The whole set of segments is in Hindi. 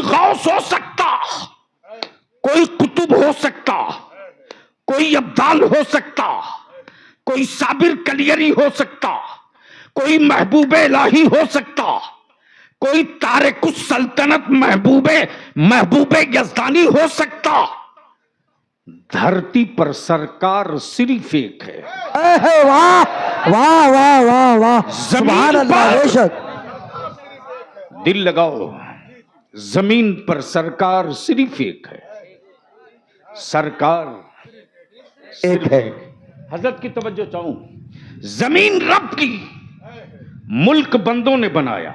गौस हो सकता, कोई कुतुब हो सकता, कोई अब्दाल हो सकता, कोई साबिर कलियरी हो सकता, कोई महबूबे इलाही हो सकता, कोई तारिकुस सल्तनत महबूबे यज़दानी हो सकता। धरती पर सरकार सिर्फ एक है। वाह वाह वाह वाह वाह, सुभान अल्लाह। बेशक, दिल लगाओ, जमीन पर सरकार सिर्फ एक है, सरकार एक है। हजरत की तवज्जो चाहूं, जमीन रब की, मुल्क बंदों ने बनाया।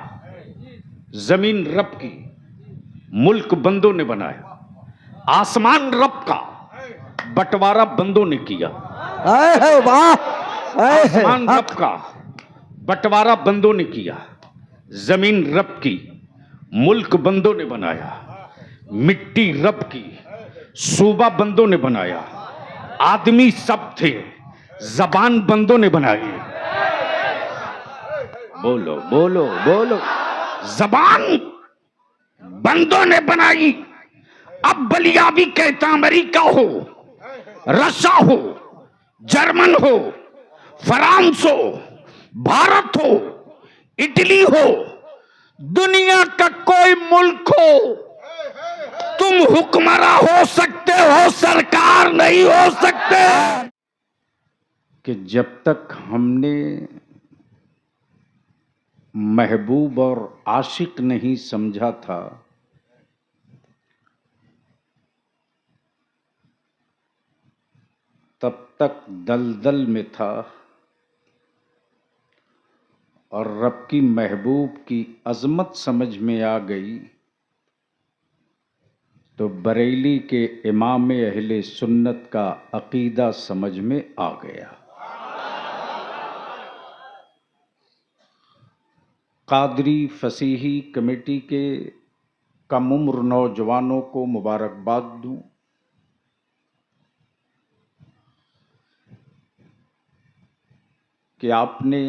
जमीन रब की, मुल्क बंदों ने बनाया। आसमान रब का, बंटवारा बंदों ने किया। वाह, आसमान रब का, बंटवारा बंदों ने किया। जमीन रब की, मुल्क बंदों ने बनाया। मिट्टी रब की, सूबा बंदों ने बनाया। आदमी सब थे, जबान बंदों ने बनाई। बोलो बोलो बोलो, जबान बंदों ने बनाई। अब बलियाबी कहता अमेरिका हो, रशिया हो, जर्मन हो, फ्रांस हो, भारत हो, इटली हो, दुनिया का कोई मुल्क हो, तुम हुक्मरां हो सकते हो, सरकार नहीं हो सकते। कि जब तक हमने महबूब और आशिक नहीं समझा था, तब तक दलदल में था। और रब की महबूब की अजमत समझ में आ गई तो बरेली के इमाम अहले सुन्नत का अकीदा समझ में आ गया। कादरी फसीही कमेटी के कम उम्र नौजवानों को मुबारकबाद दूं कि आपने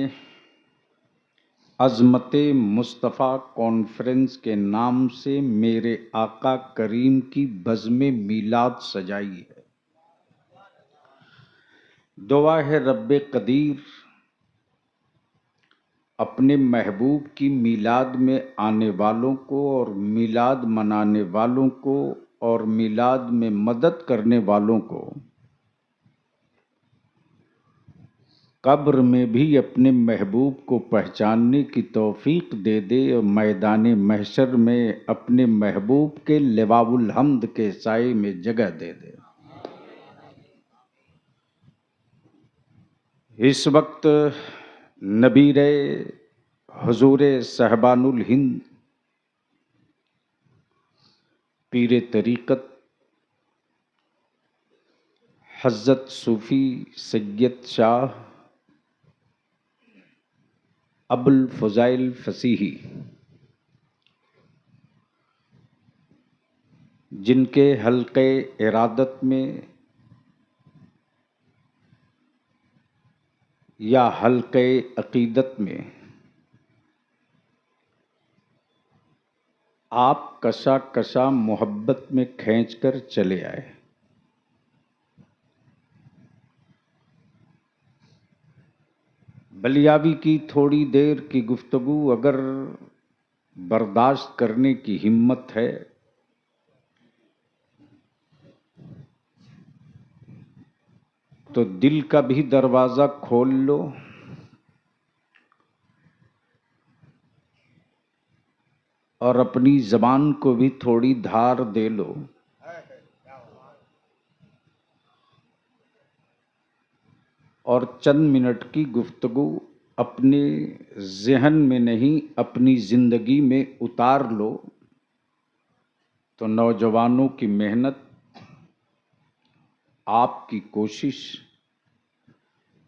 अज़मते मुस्तफ़ा कॉन्फ्रेंस के नाम से मेरे आका करीम की बज़्म मीलाद सजाई है। दुआ है रब्बे कदीर अपने महबूब की मीलाद में आने वालों को और मीलाद मनाने वालों को और मीलाद में मदद करने वालों को कब्र में भी अपने महबूब को पहचानने की तौफीक दे दे और मैदान महशर में अपने महबूब के लिवाउल हम्द के साए में जगह दे दे। इस वक्त नबीर हुजूर साहबानुल हिंद पीर तरीक़त हज़रत सूफ़ी सैयद शाह अबुल फ़ज़ाइल फ़सीही, जिनके हल्क़े इरादत में या हल्क़े अक़ीदत में आप कशा कशा मोहब्बत में खींचकर चले आए। बलियाबी की थोड़ी देर की गुफ्तगू अगर बर्दाश्त करने की हिम्मत है तो दिल का भी दरवाज़ा खोल लो और अपनी ज़बान को भी थोड़ी धार दे लो। और चंद मिनट की गुफ्तगू अपने ज़हन में नहीं अपनी ज़िंदगी में उतार लो तो नौजवानों की मेहनत, आपकी कोशिश,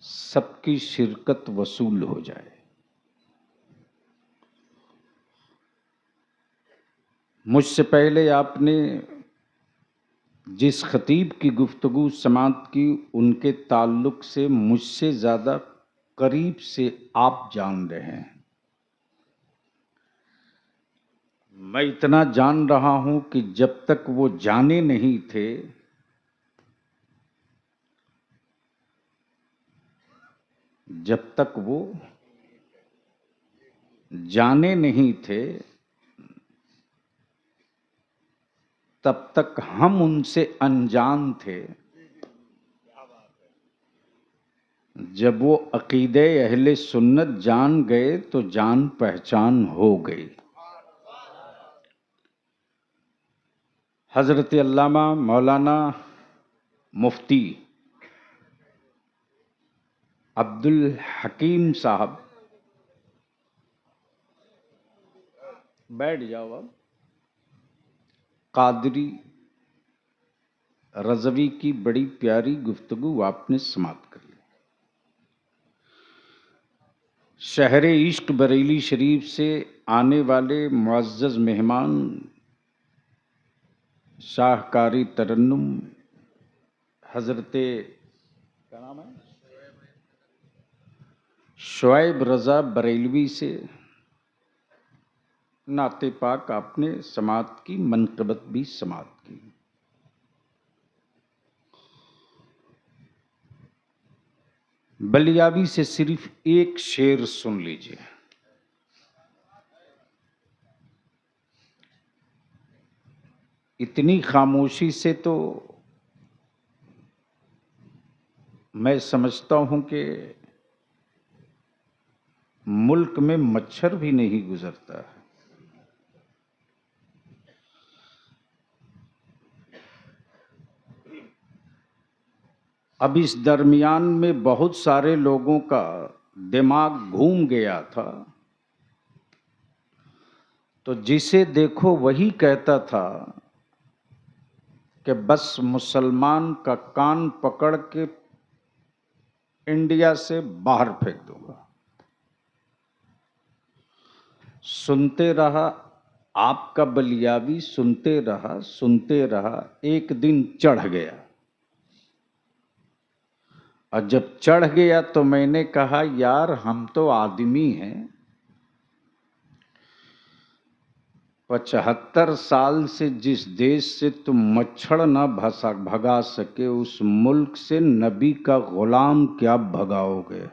सबकी शिरकत वसूल हो जाए। मुझसे पहले आपने जिस खतीब की गुफ्तगू समात की उनके ताल्लुक से मुझसे ज़्यादा करीब से आप जान रहे हैं। मैं इतना जान रहा हूं कि जब तक वो जाने नहीं थे, जब तक वो जाने नहीं थे, तब तक हम उनसे अनजान थे। जब वो अकीदे अहले सुन्नत जान गए तो जान पहचान हो गई। हजरत अल्लामा मौलाना मुफ्ती अब्दुल हकीम साहब, बैठ जाओ। अब कादरी रज़वी की बड़ी प्यारी गुफ्तगू आपने समाप्त कर ली। शहरे इश्क बरेली शरीफ से आने वाले मुअज़्ज़ज़ मेहमान शाहकारी तरन्नुम हजरते क्या नाम है, शुएब रज़ा बरेलवी से नाते पाक आपने समात की, मनक़बत भी समात की। बलियावी से सिर्फ एक शेर सुन लीजिए। इतनी खामोशी से तो मैं समझता हूं कि मुल्क में मच्छर भी नहीं गुजरता है। अब इस दरमियान में बहुत सारे लोगों का दिमाग घूम गया था, तो जिसे देखो वही कहता था कि बस मुसलमान का कान पकड़ के इंडिया से बाहर फेंक दूंगा। सुनते रहा आपका बलियावी, सुनते रहा, एक दिन चढ़ गया। और जब चढ़ गया तो मैंने कहा यार हम तो आदमी हैं, 75 साल से जिस देश से तुम मच्छर न भगा सके उस मुल्क से नबी का गुलाम क्या भगाओगे।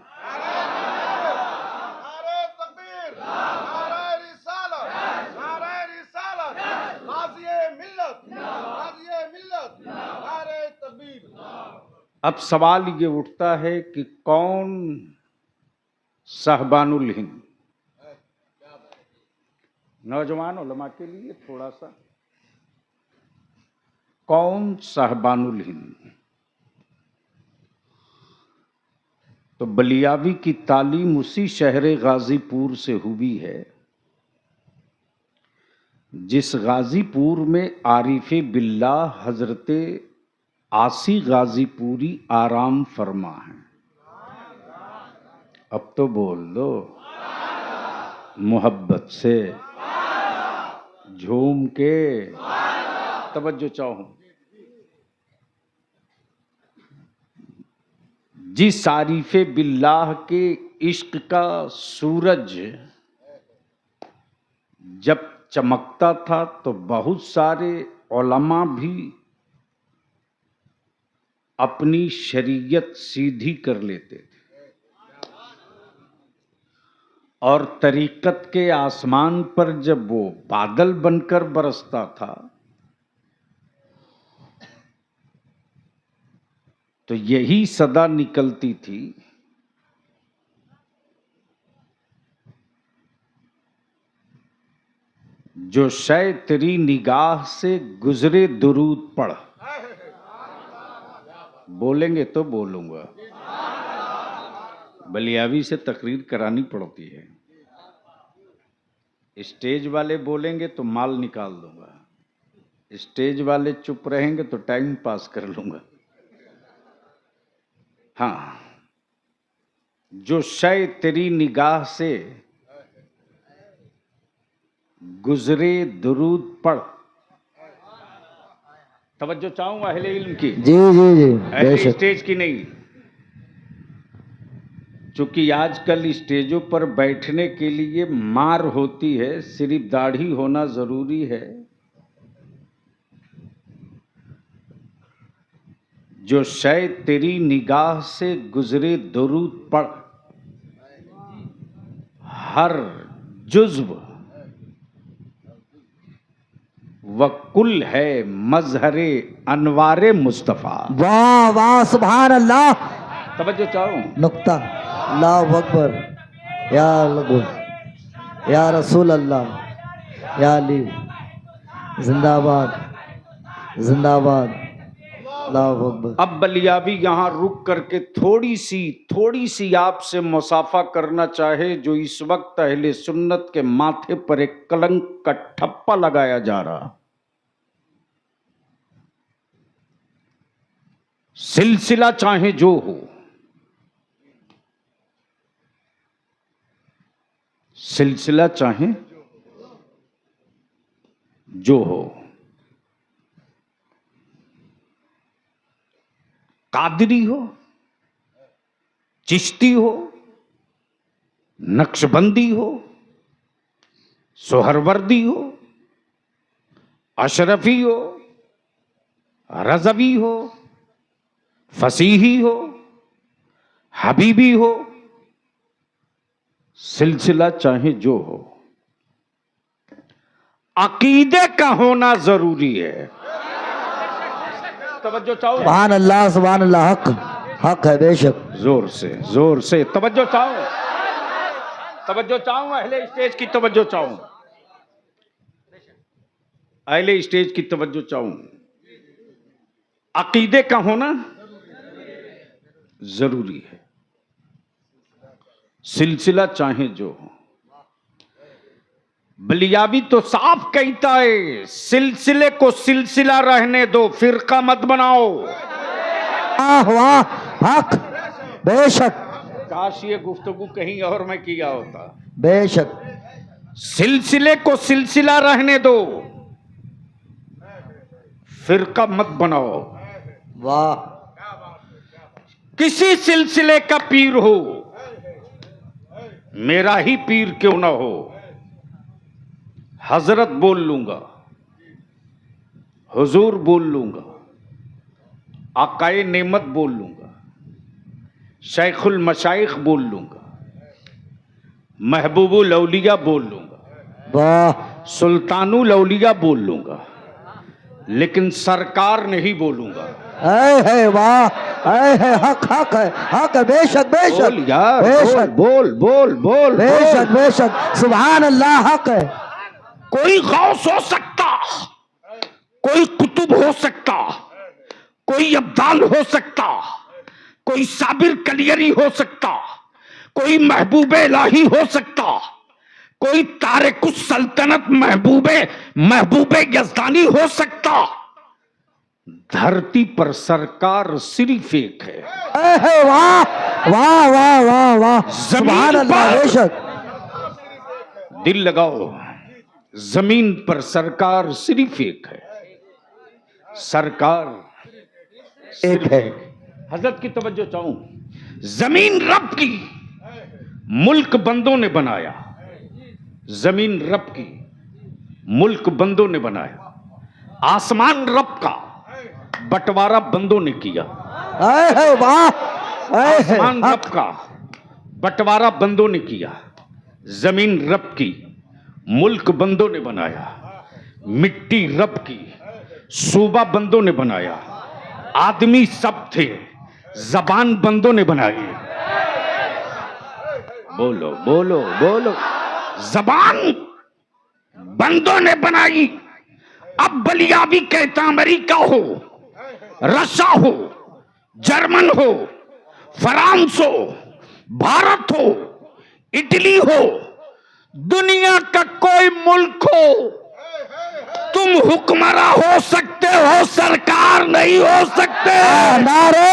अब सवाल ये उठता है कि कौन साहबानुल हिंद, नौजवान उलमा के लिए थोड़ा सा, कौन साहबानुल हिंद। तो बलियावी की तालीम उसी शहर गाजीपुर से हुई है जिस गाजीपुर में आरिफे बिल्लाह हजरते आसी गाजीपुरी आराम फरमा है। अब तो बोल दो मोहब्बत से, झूम के, तवज्जो चाहो। जिस आरिफे बिल्लाह के इश्क का सूरज जब चमकता था तो बहुत सारे उलमा भी अपनी शरीयत सीधी कर लेते थे और तरीकत के आसमान पर जब वो बादल बनकर बरसता था तो यही सदा निकलती थी, जो शय तेरी निगाह से गुजरे दुरूद पढ़। बोलेंगे तो बोलूंगा, बलियावी से तकरीर करानी पड़ती है। स्टेज वाले बोलेंगे तो माल निकाल दूंगा, स्टेज वाले चुप रहेंगे तो टाइम पास कर लूंगा। हाँ, जो शय तेरी निगाह से गुजरे दुरूद पढ़। तवज्जो चाहूंगा अहले इल्म की, जी जी जी, ऐसे स्टेज की नहीं। चूंकि आजकल स्टेजों पर बैठने के लिए मार होती है, सिर्फ दाढ़ी होना जरूरी है। जो शय तेरी निगाह से गुजरे दरूद पढ़, हर जुज्व व कुल है मजहरे अनवारे मुस्तफा। वाह वाह सुभान अल्लाह। तवज्जो चाहो। नुक्ता। अल्लाहु अकबर। या लगो या रसूल अल्लाह या अली जिंदाबाद जिंदाबाद। अल्लाहु अकबर। अब बलियाबी यहाँ रुक करके थोड़ी सी आपसे मुसाफा करना चाहे, जो इस वक्त अहले सुन्नत के माथे पर एक कलंक का ठप्पा लगाया जा रहा। सिलसिला चाहे जो हो, सिलसिला चाहे जो हो, कादरी हो, चिश्ती हो, नक्शबंदी हो, सोहरवर्दी हो, अशरफी हो, रज़वी हो, फसीही हो, हबीबी हो, सिलसिला चाहे जो हो, अकीदे का होना जरूरी है। तवज्जो चाहो। सुभान अल्लाह हक हक है बेशक। जोर से तवज्जो चाहो, तवज्जो चाहो, अहले स्टेज की तवज्जो चाहो, अहले स्टेज की तवज्जो चाहो। अकीदे का होना जरूरी है, सिलसिला चाहे जो हो। बलियाबी तो साफ कहता है, सिलसिले को सिलसिला रहने दो, फिरका मत बनाओ। वाह वाह हक बेशक। काश ये गुफ्तगू कहीं और में किया होता। बेशक। सिलसिले को सिलसिला रहने दो, फिरका मत बनाओ। वाह। किसी सिलसिले का पीर हो, मेरा ही पीर क्यों ना हो, हजरत बोल लूंगा, हुजूर बोल लूंगा, आकाए नेमत बोल लूंगा, शेखुल मशाइख बोल लूंगा, महबूबुल औलिया बोल लूंगा, वाह। सुल्तानुल औलिया बोल लूंगा, लेकिन सरकार नहीं बोलूंगा। है वाह है हक है बेशक बेशक। बोल यार, बेशक बोल बोल बोल बेशक बेशक। सुभान अल्लाह हक है। कोई गौस हो सकता, कोई कुतुब हो सकता, कोई अब्दाल हो सकता, कोई साबिर कलियरी हो सकता, कोई महबूबे इलाही हो सकता, कोई तारिकुस सल्तनत महबूबे यज़दानी हो सकता। धरती पर सरकार सिर्फ एक है। वाह वाह वाह वाह वाह। सुभान अल्लाह बेशक। दिल लगाओ, जमीन पर सरकार सिर्फ एक है, सरकार एक है। हजरत की तवज्जो चाहूं। जमीन रब की, मुल्क बंदों ने बनाया। जमीन रब की, मुल्क बंदों ने बनाया। आसमान रब का, बंटवारा बंदों ने किया। वाह। आसमान रब का, बंटवारा बंदों ने किया। जमीन रब की, मुल्क बंदों ने बनाया। मिट्टी रब की, सूबा बंदों ने बनाया। आदमी सब थे, जबान बंदों ने बनाई। बोलो बोलो बोलो। जबान बंदों ने बनाई। अब बलियाबी कहता अमेरिका हो, रशिया हो, जर्मन हो, फ्रांस हो, भारत हो, इटली हो, दुनिया का कोई मुल्क हो, तुम हुक्मरान हो सकते हो, सरकार नहीं हो सकते। नारे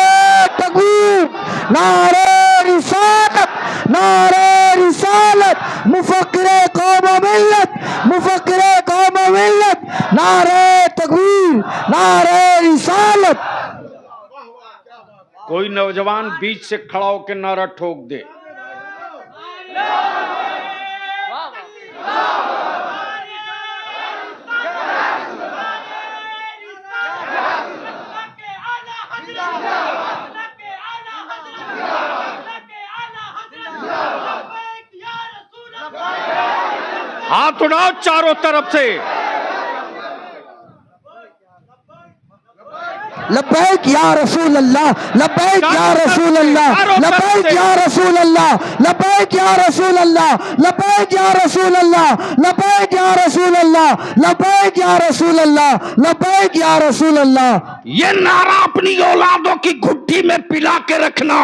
तकबीर, नारे रिसालत, नारे रिसालत, मुफक्किरे कौम मिल्लत, मुफक्किरे कौम मिल्लत, नारे तकबीर, नारे रिसालत। कोई नौजवान बीच से खड़ा होकर नारा ठोक दे, हाथ उठाओ चारों तरफ से। लब्बैक या रसूल अल्लाह, लब्बैक या रसूल अल्लाह, लब्बैक या रसूल अल्लाह, लब्बैक या रसूल अल्लाह, लब्बैक या रसूल अल्लाह, लब्बैक या रसूल अल्लाह, लब्बैक या रसूल अल्लाह, लब्बैक या रसूल अल्लाह। ये नारा अपनी औलादों की घुट्टी में पिला के रखना।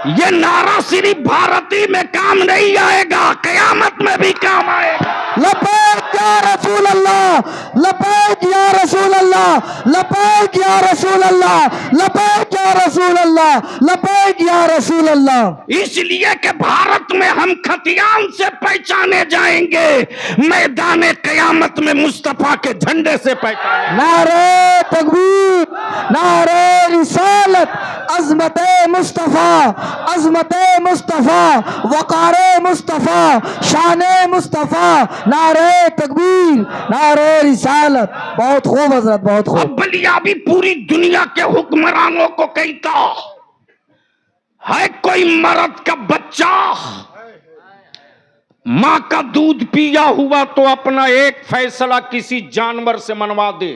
ये नारा सिर्फ भारती में काम नहीं आएगा, कयामत में भी काम आएगा। लब्बैक या रसूल अल्लाह, लब्बैक या रसूल अल्लाह, लब्बैक या रसूल अल्लाह, लब्बैक या रसूल अल्लाह, लब्बैक या रसूल अल्लाह। इसलिए कि भारत में हम खतियान से पहचाने जाएंगे, मैदान कयामत में मुस्तफा के झंडे से पहचाने। नारे तकबीर, नारे रिसालत, अजमत मुस्तफा, अजमत मुस्तफा, वक़ार मुस्तफा, शान मुस्तफा, नारे तकबीर, नारे रिसालत। बहुत खूब हजरत, बहुत खूब। अब बलियाबी पूरी दुनिया के हुक्मरानों को कहता है, कोई मर्द का बच्चा मां का दूध पिया हुआ तो अपना एक फैसला किसी जानवर से मनवा दे।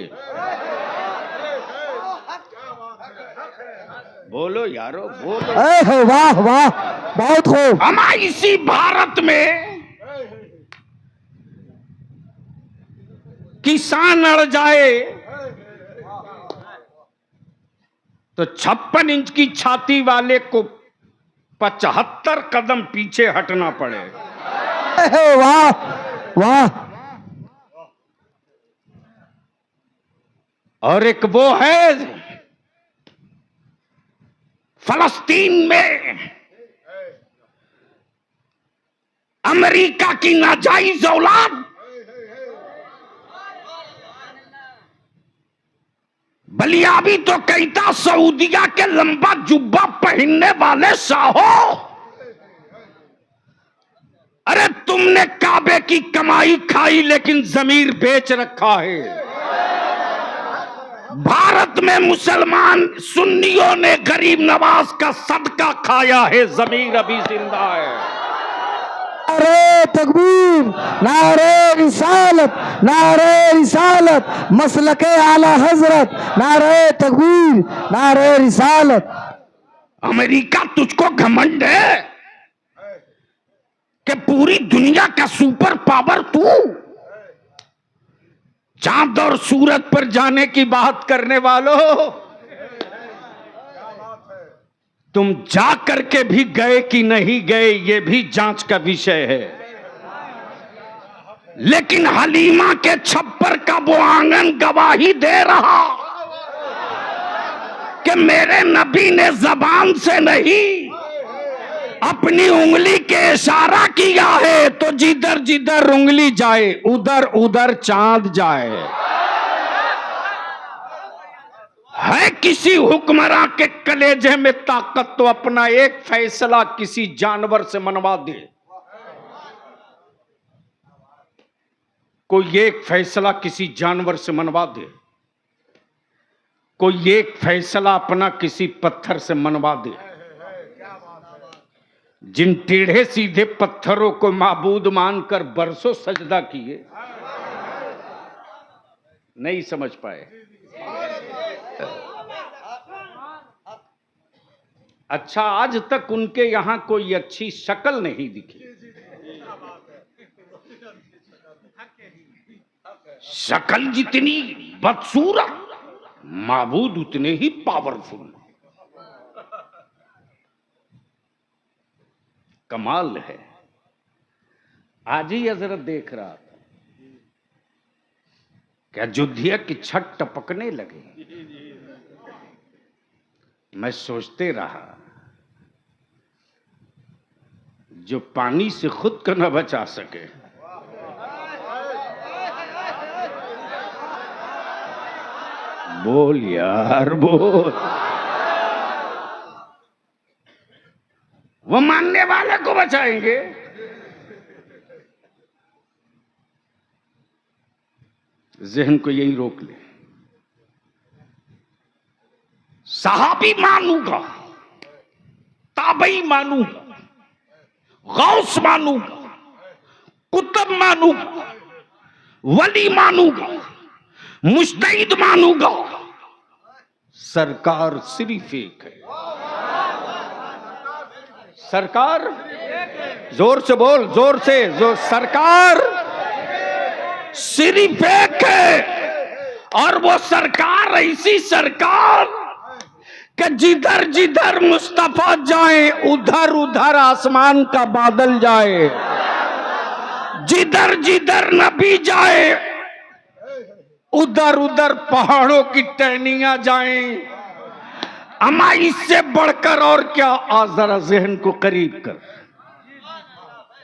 बोलो यारो, बोलो। वाह वाह, बहुत खूब। हमारे इसी भारत में किसान अड़ जाए तो 56 इंच की छाती वाले को 75 कदम पीछे हटना पड़े। वाह वाह। और एक वो है फलस्तीन में अमेरिका की नाजायज औलाद बलियाबी तो कहता सऊदिया के लंबा जुब्बा पहनने वाले साहो, अरे तुमने काबे की कमाई खाई लेकिन जमीर बेच रखा है। भारत में मुसलमान सुन्नियों ने गरीब नवाज का सदका खाया है, जमीर अभी जिंदा है। नारे तकबीर, नारे रिसालत, नारे रिसालत, मसलके आला हजरत, नारे तकबीर, नारे रिसालत। अमेरिका तुझको घमंड है कि पूरी दुनिया का सुपर पावर तू, चांद और सूरज पर जाने की बात करने वालों, तुम जा करके भी गए कि नहीं गए ये भी जांच का विषय है। लेकिन हलीमा के छप्पर का वो आंगन गवाही दे रहा कि मेरे नबी ने जबान से नहीं अपनी उंगली के इशारा किया है, तो जिधर जिधर उंगली जाए उधर उधर चांद जाए। है किसी हुक्मरान के कलेजे में ताकत तो अपना एक फैसला किसी जानवर से मनवा दे। कोई एक फैसला किसी जानवर से मनवा दे, कोई एक फैसला अपना किसी पत्थर से मनवा दे। जिन टेढ़े सीधे पत्थरों को माबूद मानकर बरसों सजदा किए, नहीं समझ पाए। अच्छा, आज तक उनके यहां कोई अच्छी शक्ल नहीं दिखी। शक्ल जितनी बदसूरत, माबूद उतने ही पावरफुल। कमाल है। आज ही हजरत देख रहा था कि अयोध्या की छत टपकने लगे। मैं सोचते रहा, जो पानी से खुद को न बचा सके, बोल यार बोल। वो मानने वाले को बचाएंगे। जहन को यही रोक ले। सहाबी मानूंगा, ताबई मानूंगा, गौस मानूंगा, कुतुब मानूंगा, वली मानूंगा, मुस्तईद मानूंगा, सरकार सिर्फ एक है। सरकार, जोर से बोल, जोर से, जो सरकार सिर्फ एक है। और वो सरकार ऐसी सरकार कि जिधर जिधर मुस्तफा जाए उधर उधर आसमान का बादल जाए, जिधर जिधर नबी जाए उधर उधर पहाड़ों की टहनियां जाएं। अमा इससे बढ़कर और क्या। आज जरा जहन को करीब कर।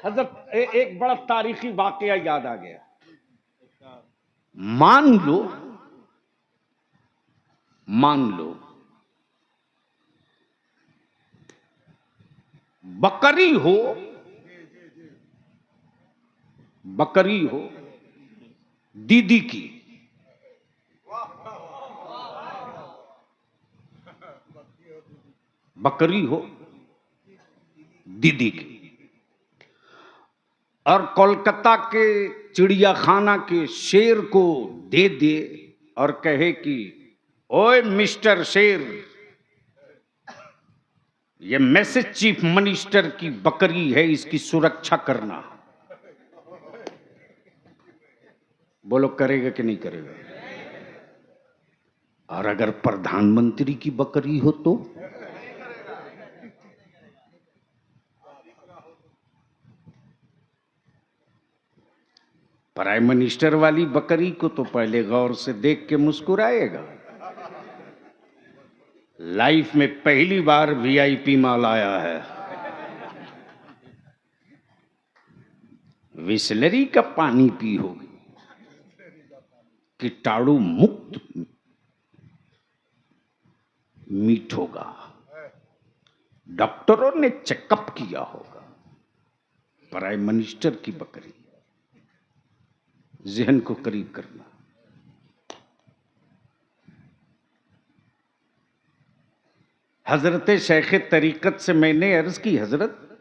हजरत एक बड़ा तारीखी वाकया याद आ गया। मान लो बकरी हो दीदी की, बकरी हो दीदी की, और कोलकाता के चिड़ियाखाना के शेर को दे दे और कहे कि ओए मिस्टर शेर, ये मैसेज चीफ मिनिस्टर की बकरी है, इसकी सुरक्षा करना। बोलो करेगा कि नहीं करेगा? और अगर प्रधानमंत्री की बकरी हो तो प्राइम मिनिस्टर वाली बकरी को तो पहले गौर से देख के मुस्कुराएगा। लाइफ में पहली बार वीआईपी माल आया है, विसलरी का पानी पी होगी, कीटाणु मुक्त मीट होगा, डॉक्टरों ने चेकअप किया होगा। प्राइम मिनिस्टर की बकरी। जहन को करीब करना। हजरत शेख तरीकत से मैंने अर्ज की, हजरत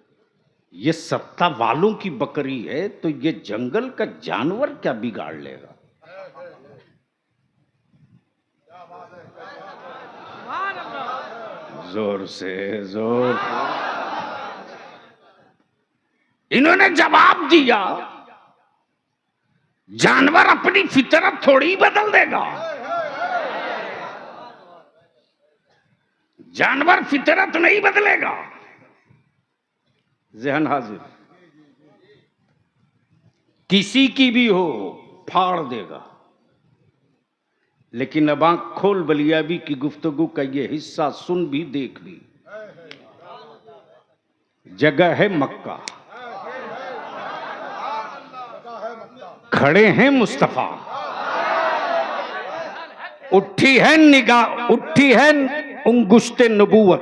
ये सत्ता वालों की बकरी है तो ये जंगल का जानवर क्या बिगाड़ लेगा? जोर से जोर। इन्होंने जवाब दिया, जानवर अपनी फितरत थोड़ी बदल देगा। जानवर फितरत नहीं बदलेगा। जहन हाजिर। किसी की भी हो फाड़ देगा। लेकिन अब आंख खोल बलियाबी की गुफ्तगू का ये हिस्सा सुन भी देख भी। जगह है मक्का, खड़े हैं मुस्तफा, उठी है निगाह, उठी है उंगुश्ते नबूवत,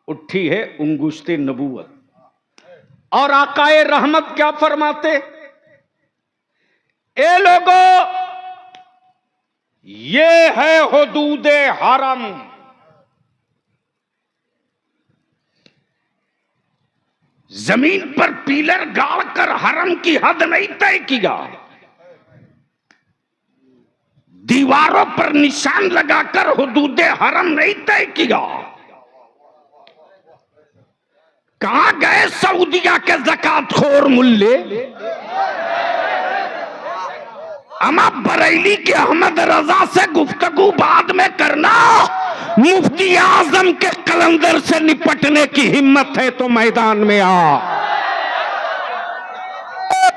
उठी है उंगुश्ते नबूवत। और आकाए रहमत क्या फरमाते? ए लोगों, ये है हुदूदे हरम। जमीन पर पीलर गाड़कर हरम की हद नहीं तय किया, दीवारों पर निशान लगाकर हुदूदे हरम नहीं तय किया। कहां गए सऊदिया के ज़कातखोर मुल्ले? अमा बरेली के अहमद रजा से गुफ्तगू बाद में करना। मुफ्ती आजम के कलंदर से निपटने की हिम्मत है तो मैदान में आ।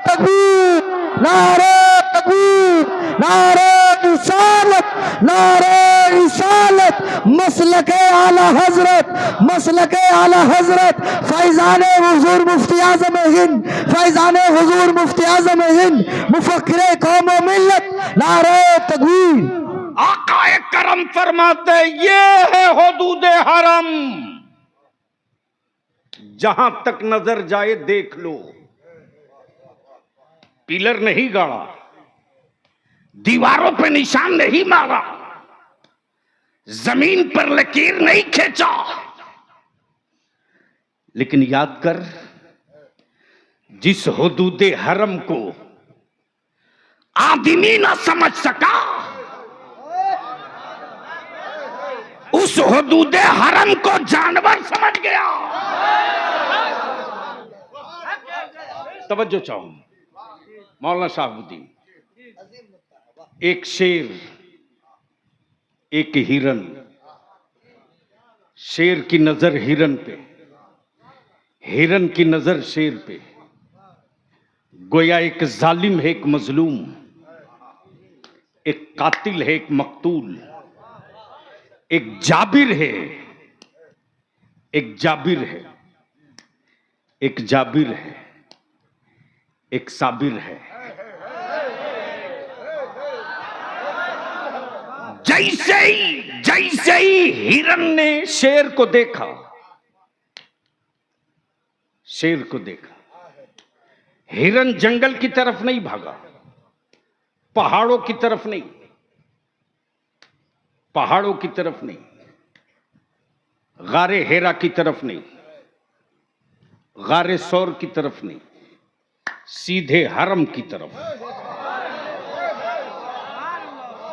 तकबीर, नारे तकबीर, नारे रिसालत, नारे रिसालत, मसलके आला हजरत, मसलके आला हजरत, फैजाने हुजूर मुफ्ती आजम हिंद, फैजाने हुजूर मुफ्ती आजम हिंद, मुफक्किरे कौम व मिल्लत, नारे तकबीर। आकाए करम फरमाते, ये है हुदूदे हरम। जहां तक नजर जाए देख लो। पिलर नहीं गाड़ा, दीवारों पे निशान नहीं मारा, जमीन पर लकीर नहीं खींचा, लेकिन याद कर, जिस हुदूदे हरम को आदमी ना समझ सका, उस हुदूदे हरम को जानवर समझ गया। तवज्जो चाहूं, मौलाना शाहबुद्दीन, एक शेर, एक हिरन, शेर की नजर हिरन पे, हिरन की नजर शेर पे। गोया एक जालिम है, एक मजलूम, एक कातिल है, एक मकतूल, एक जाबिर है, एक जाबिर है, एक जाबिर है, एक साबिर है। जैसे ही हिरन ने शेर को देखा, शेर को देखा, हिरन जंगल की तरफ नहीं भागा, पहाड़ों की तरफ नहीं, पहाड़ों की तरफ नहीं, गारे हेरा की तरफ नहीं, गारे सौर की तरफ नहीं, सीधे हरम की तरफ।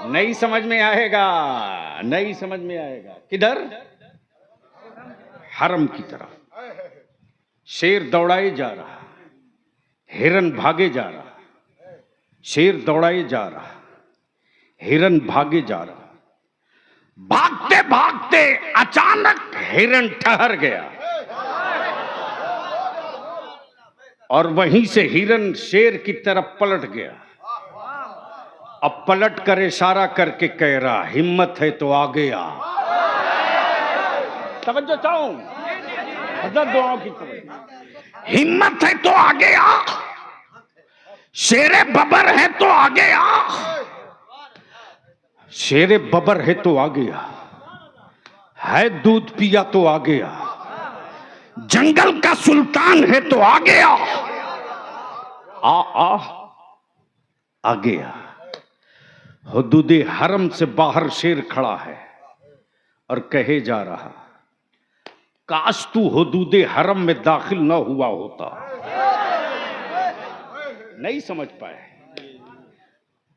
नहीं समझ में आएगा, नहीं समझ में आएगा। किधर? हरम की तरफ। शेर दौड़ाए जा रहा, हिरन भागे जा रहा, शेर दौड़ाए जा रहा, हिरन भागे जा रहा। भागते भागते अचानक हिरन ठहर गया और वहीं से हिरन शेर की तरफ पलट गया। अब पलट कर इशारा करके कह रहा, हिम्मत है तो आगे आ। तवज्जो चाहूं, हज़रत दुआओं की तरफ। हिम्मत है तो आगे आ, शेरे बबर है तो आगे आ, शेरे बबर है तो आगे आ, है दूध पिया तो आगे आ, जंगल का सुल्तान है तो आगे आ, आ आगे आ। हुदूदे हरम से बाहर शेर खड़ा है और कहे जा रहा, काश तू हुदूदे हरम में दाखिल न हुआ होता। नहीं समझ पाए।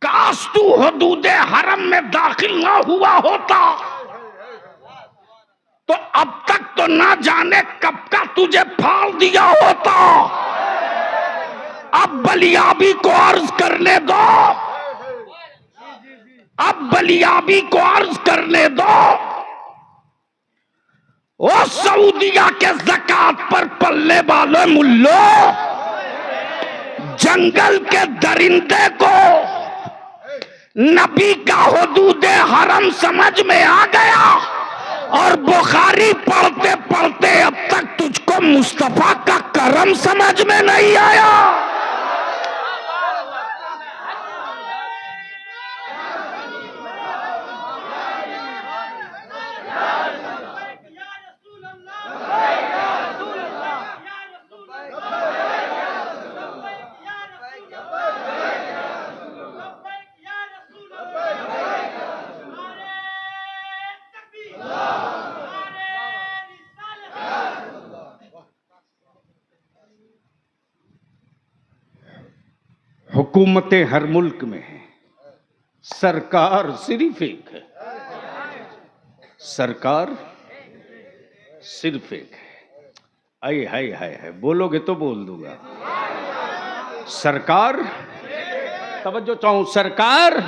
काश तू हुदूदे हरम में दाखिल ना हुआ होता तो अब तक तो ना जाने कब का तुझे फाड़ दिया होता। अब बलियाबी को अर्ज करने दो, अब बलियाबी को अर्ज करने दो। ओ सऊदिया के ज़कात पर पल्ले वाले मुल्लो, जंगल के दरिंदे को नबी का हुदूदे हरम समझ में आ गया और बुखारी पढ़ते पढ़ते अब तक तुझको मुस्तफा का करम समझ में नहीं आया। हुकूमतें हर मुल्क में है, सरकार सिर्फ एक है, सरकार सिर्फ एक है। आए हाय हाय हाय, बोलोगे तो बोल दूंगा। सरकार, तवज्जो चाहूं, सरकार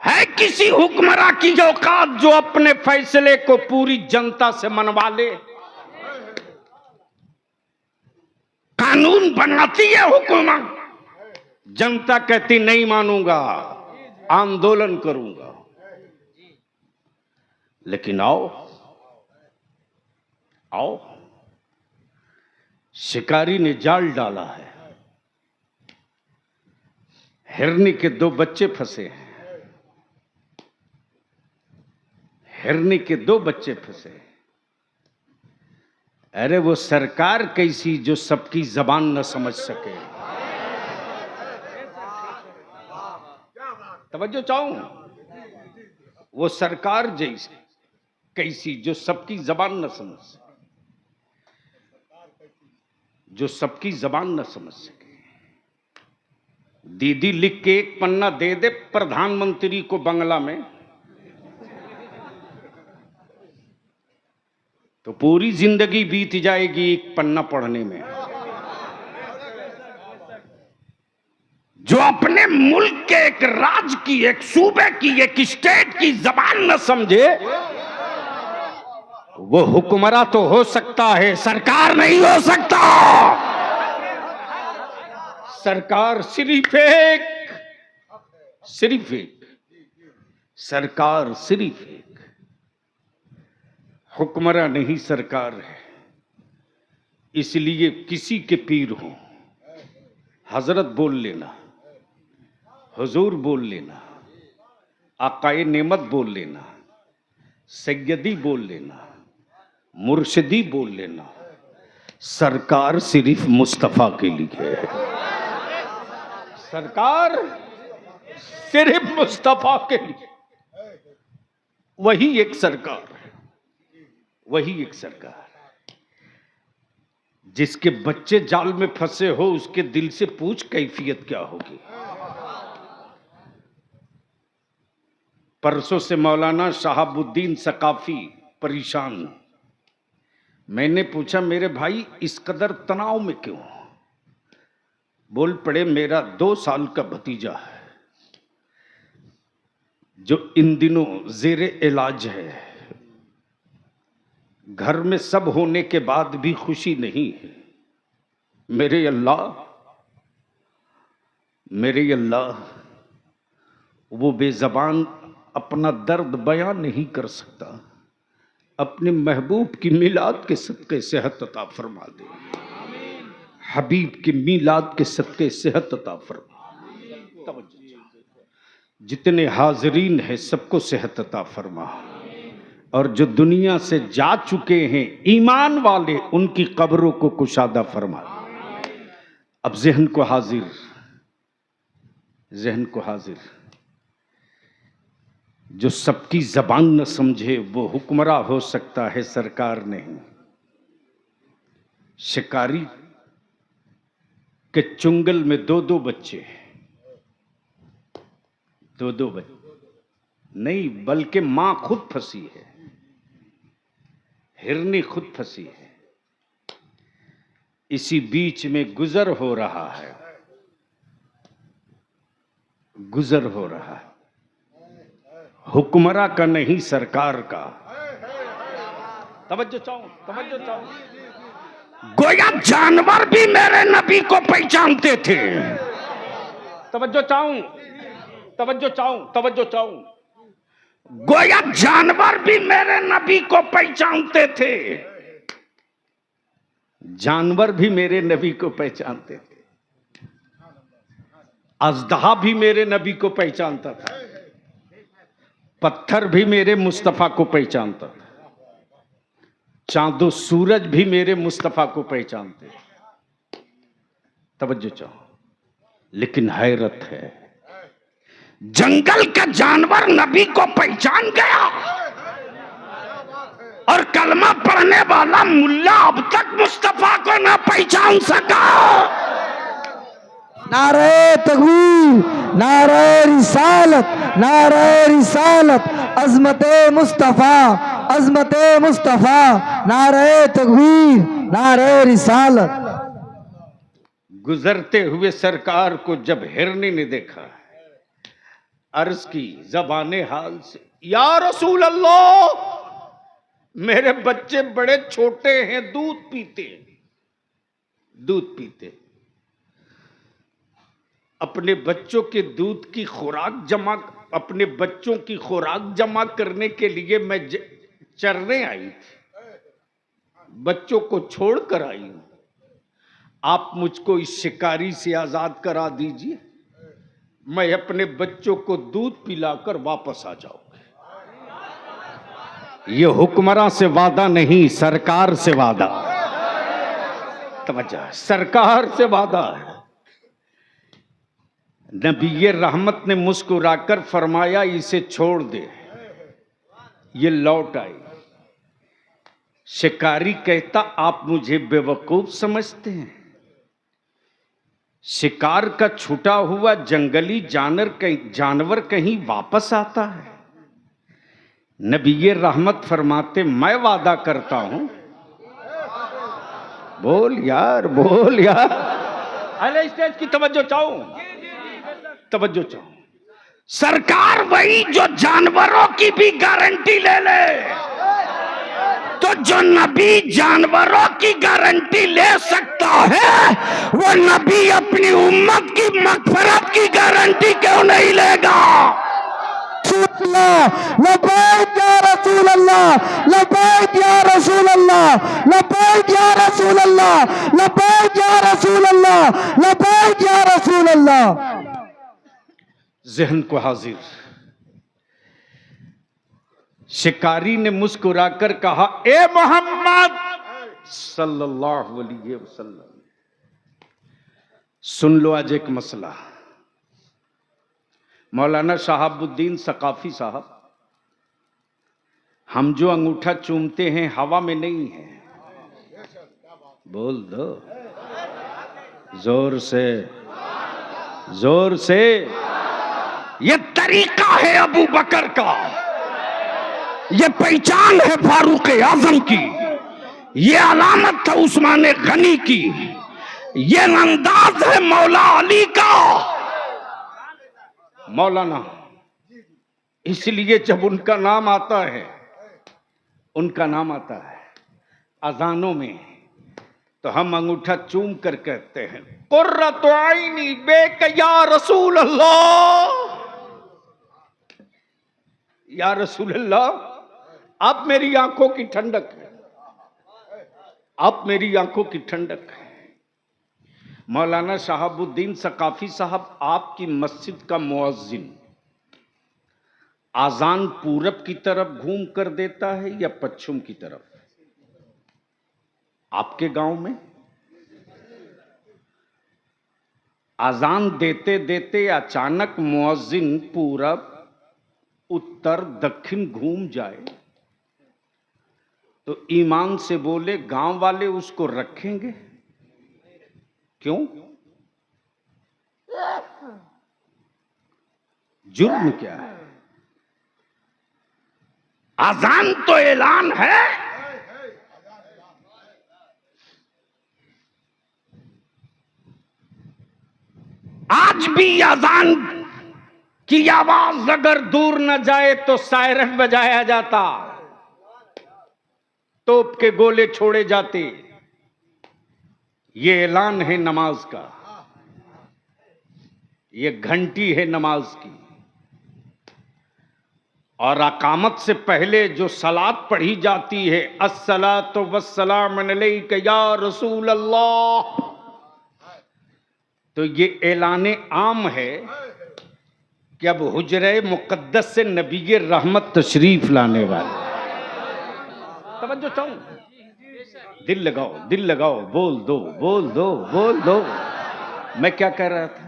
है किसी हुक्मरान की औकात जो अपने फैसले को पूरी जनता से मनवा ले? कानून बनाती है हुकूमत, जनता कहती नहीं मानूंगा, आंदोलन करूंगा। लेकिन आओ आओ, शिकारी ने जाल डाला है, हिरनी के 2 बच्चे फंसे हैं, हिरनी के 2 बच्चे फंसे। अरे वो सरकार कैसी जो सबकी जबान न समझ सके। तवज्जो चाहूं, वो सरकार जैसी कैसी जो सबकी जबान न समझ सके, जो सबकी जबान न समझ सके। दीदी लिख के एक पन्ना दे दे प्रधानमंत्री को बंगला में, तो पूरी जिंदगी बीत जाएगी एक पन्ना पढ़ने में। जो अपने मुल्क के एक राज्य की, एक सूबे की, एक स्टेट की जबान न समझे, वो हुक्मरान तो हो सकता है, सरकार नहीं हो सकता। सरकार सिर्फ एक सरकार सिर्फ एक, हुक्मरान नहीं सरकार है। इसलिए किसी के पीर हो, हजरत बोल लेना, हुजूर बोल लेना, आकाए नेमत बोल लेना, सैयदी बोल लेना, मुर्शिदी बोल लेना, सरकार सिर्फ मुस्तफा के लिए है। सरकार सिर्फ मुस्तफा के लिए, वही एक सरकार है, वही एक सरकार। जिसके बच्चे जाल में फंसे हो उसके दिल से पूछ कैफियत क्या होगी। परसों से मौलाना शहाबुद्दीन सकाफी परेशान। मैंने पूछा मेरे भाई इस कदर तनाव में क्यों? बोल पड़े मेरा 2 साल का भतीजा है जो इन दिनों जेरे इलाज है। घर में सब होने के बाद भी खुशी नहीं है। मेरे अल्लाह, मेरे अल्लाह, वो बेज़बान अपना दर्द बयां नहीं कर सकता। अपने महबूब की मिलाद के सदके सेहत अता फरमा दे। हबीब के मिलाद के सदके सेहत अता फरमा। जितने हाजरीन हैं सबको सेहत अता फरमा, और जो दुनिया से जा चुके हैं ईमान वाले उनकी कब्रों को कुशादा फरमा। अब जहन को हाजिर, जहन को हाजिर। जो सबकी जबान न समझे वो हुक्मरान हो सकता है, सरकार नहीं। शिकारी के चुंगल में 2-2 बच्चे, 2-2 बच्चे नहीं बल्कि मां खुद फंसी है, हिरनी खुद फंसी है। इसी बीच में गुजर हो रहा है, गुजर हो रहा है। हुक्मरान का नहीं सरकार का। तवज्जो चाहूं, तवज्जो चाहूं। गोया जानवर भी मेरे नबी को पहचानते थे। तवज्जो चाहूं, तवज्जो चाहूं, तवज्जो चाहूं। गोया जानवर भी मेरे नबी को पहचानते थे। जानवर भी मेरे नबी को पहचानते थे। अजदहा भी मेरे नबी को पहचानता था। पत्थर भी मेरे मुस्तफा को पहचानता था। चांदो सूरज भी मेरे मुस्तफा को पहचानते। तवज्जो चाहो। लेकिन हैरत है, जंगल का जानवर नबी को पहचान गया और कलमा पढ़ने वाला मुल्ला अब तक मुस्तफा को ना पहचान सका। नारे तकबीर, नारे रिसालत, नारे रिसालत, अज़मते मुस्तफ़ा, अज़मते मुस्तफ़ा, नारे तकबीर, नारे रिसालत। गुजरते हुए सरकार को जब हिरनी ने देखा, अर्ज की ज़बाने हाल से, या रसूल अल्लाह, मेरे बच्चे बड़े छोटे हैं, दूध पीते, दूध पीते। अपने बच्चों के दूध की खुराक जमा, अपने बच्चों की खुराक जमा करने के लिए मैं चरने आई थी, बच्चों को छोड़कर आई हूं। आप मुझको इस शिकारी से आजाद करा दीजिए, मैं अपने बच्चों को दूध पिलाकर वापस आ जाऊंगा। ये हुक्मरान से वादा नहीं, सरकार से वादा। तवज्जो, सरकार से वादा है। नबी रहमत ने मुस्कुराकर फरमाया इसे छोड़ दे, ये लौट आई। शिकारी कहता आप मुझे बेवकूफ समझते हैं? शिकार का छूटा हुआ जंगली जानवर कहीं वापस आता है? नबी रहमत फरमाते मैं वादा करता हूं। बोल यार, बोल यार, अरे स्टेज की तवज्जो चाहूं, तवज्जो चाहूं। सरकार वही जो जानवरों की भी गारंटी ले ले, तो जो नबी जानवरों की गारंटी ले सकता है, वो नबी अपनी उम्मत की मगफरत की गारंटी क्यों नहीं लेगा? लब्बैक या रसूल अल्लाह, लब्बैक या रसूल अल्लाह, लब्बैक या रसूल अल्लाह, लब्बैक या रसूल अल्लाह, लब्बैक या रसूल अल्लाह। जहन को हाजिर। शिकारी ने मुस्कुराकर कहा ए मोहम्मद सल्लल्लाहु अलैहि वसल्लम, सुन लो आज एक मसला। मौलाना शहाबुद्दीन सकाफी साहब, हम जो अंगूठा चूमते हैं हवा में नहीं है, बोल दो जोर से, जोर से। ये तरीका है अबू बकर का, ये पहचान है फारूक आजम की, ये अलामत है उस्मान गनी की, ये अंदाज है मौला अली का। मौलाना, इसलिए जब उनका नाम आता है, उनका नाम आता है अजानों में, तो हम अंगूठा चूम कर कहते हैं कुर्रतु आइनी बेक या रसूल अल्लाह, या रसूल अल्लाह, आप मेरी आंखों की ठंडक है, आप मेरी आंखों की ठंडक है। मौलाना शहाबुद्दीन सकाफी साहब, आपकी मस्जिद का मुअज्जिन आजान पूरब की तरफ घूम कर देता है या पश्चिम की तरफ? आपके गांव में आजान देते देते अचानक मुअज्जिन पूरब, उत्तर, दक्षिण घूम जाए तो ईमान से बोले गांव वाले उसको रखेंगे? क्यों? जुर्म क्या है? अजान तो ऐलान है, आज भी अजान की आवाज अगर दूर न जाए तो सायरन बजाया जाता, तोप के गोले छोड़े जाते। ये ऐलान है नमाज का, ये घंटी है नमाज की। और अकामत से पहले जो सलात पढ़ी जाती है, अस्सलातु वस्सलाम अलैका या रसूल अल्लाह, तो ये ऐलान आम है कि अब हुजरे मुकद्दस से नबी रहमत तशरीफ लाने वाले। तवज्जो चाहूं, दिल लगाओ, दिल लगाओ, बोल दो, बोल दो, बोल दो। मैं क्या कह रहा था?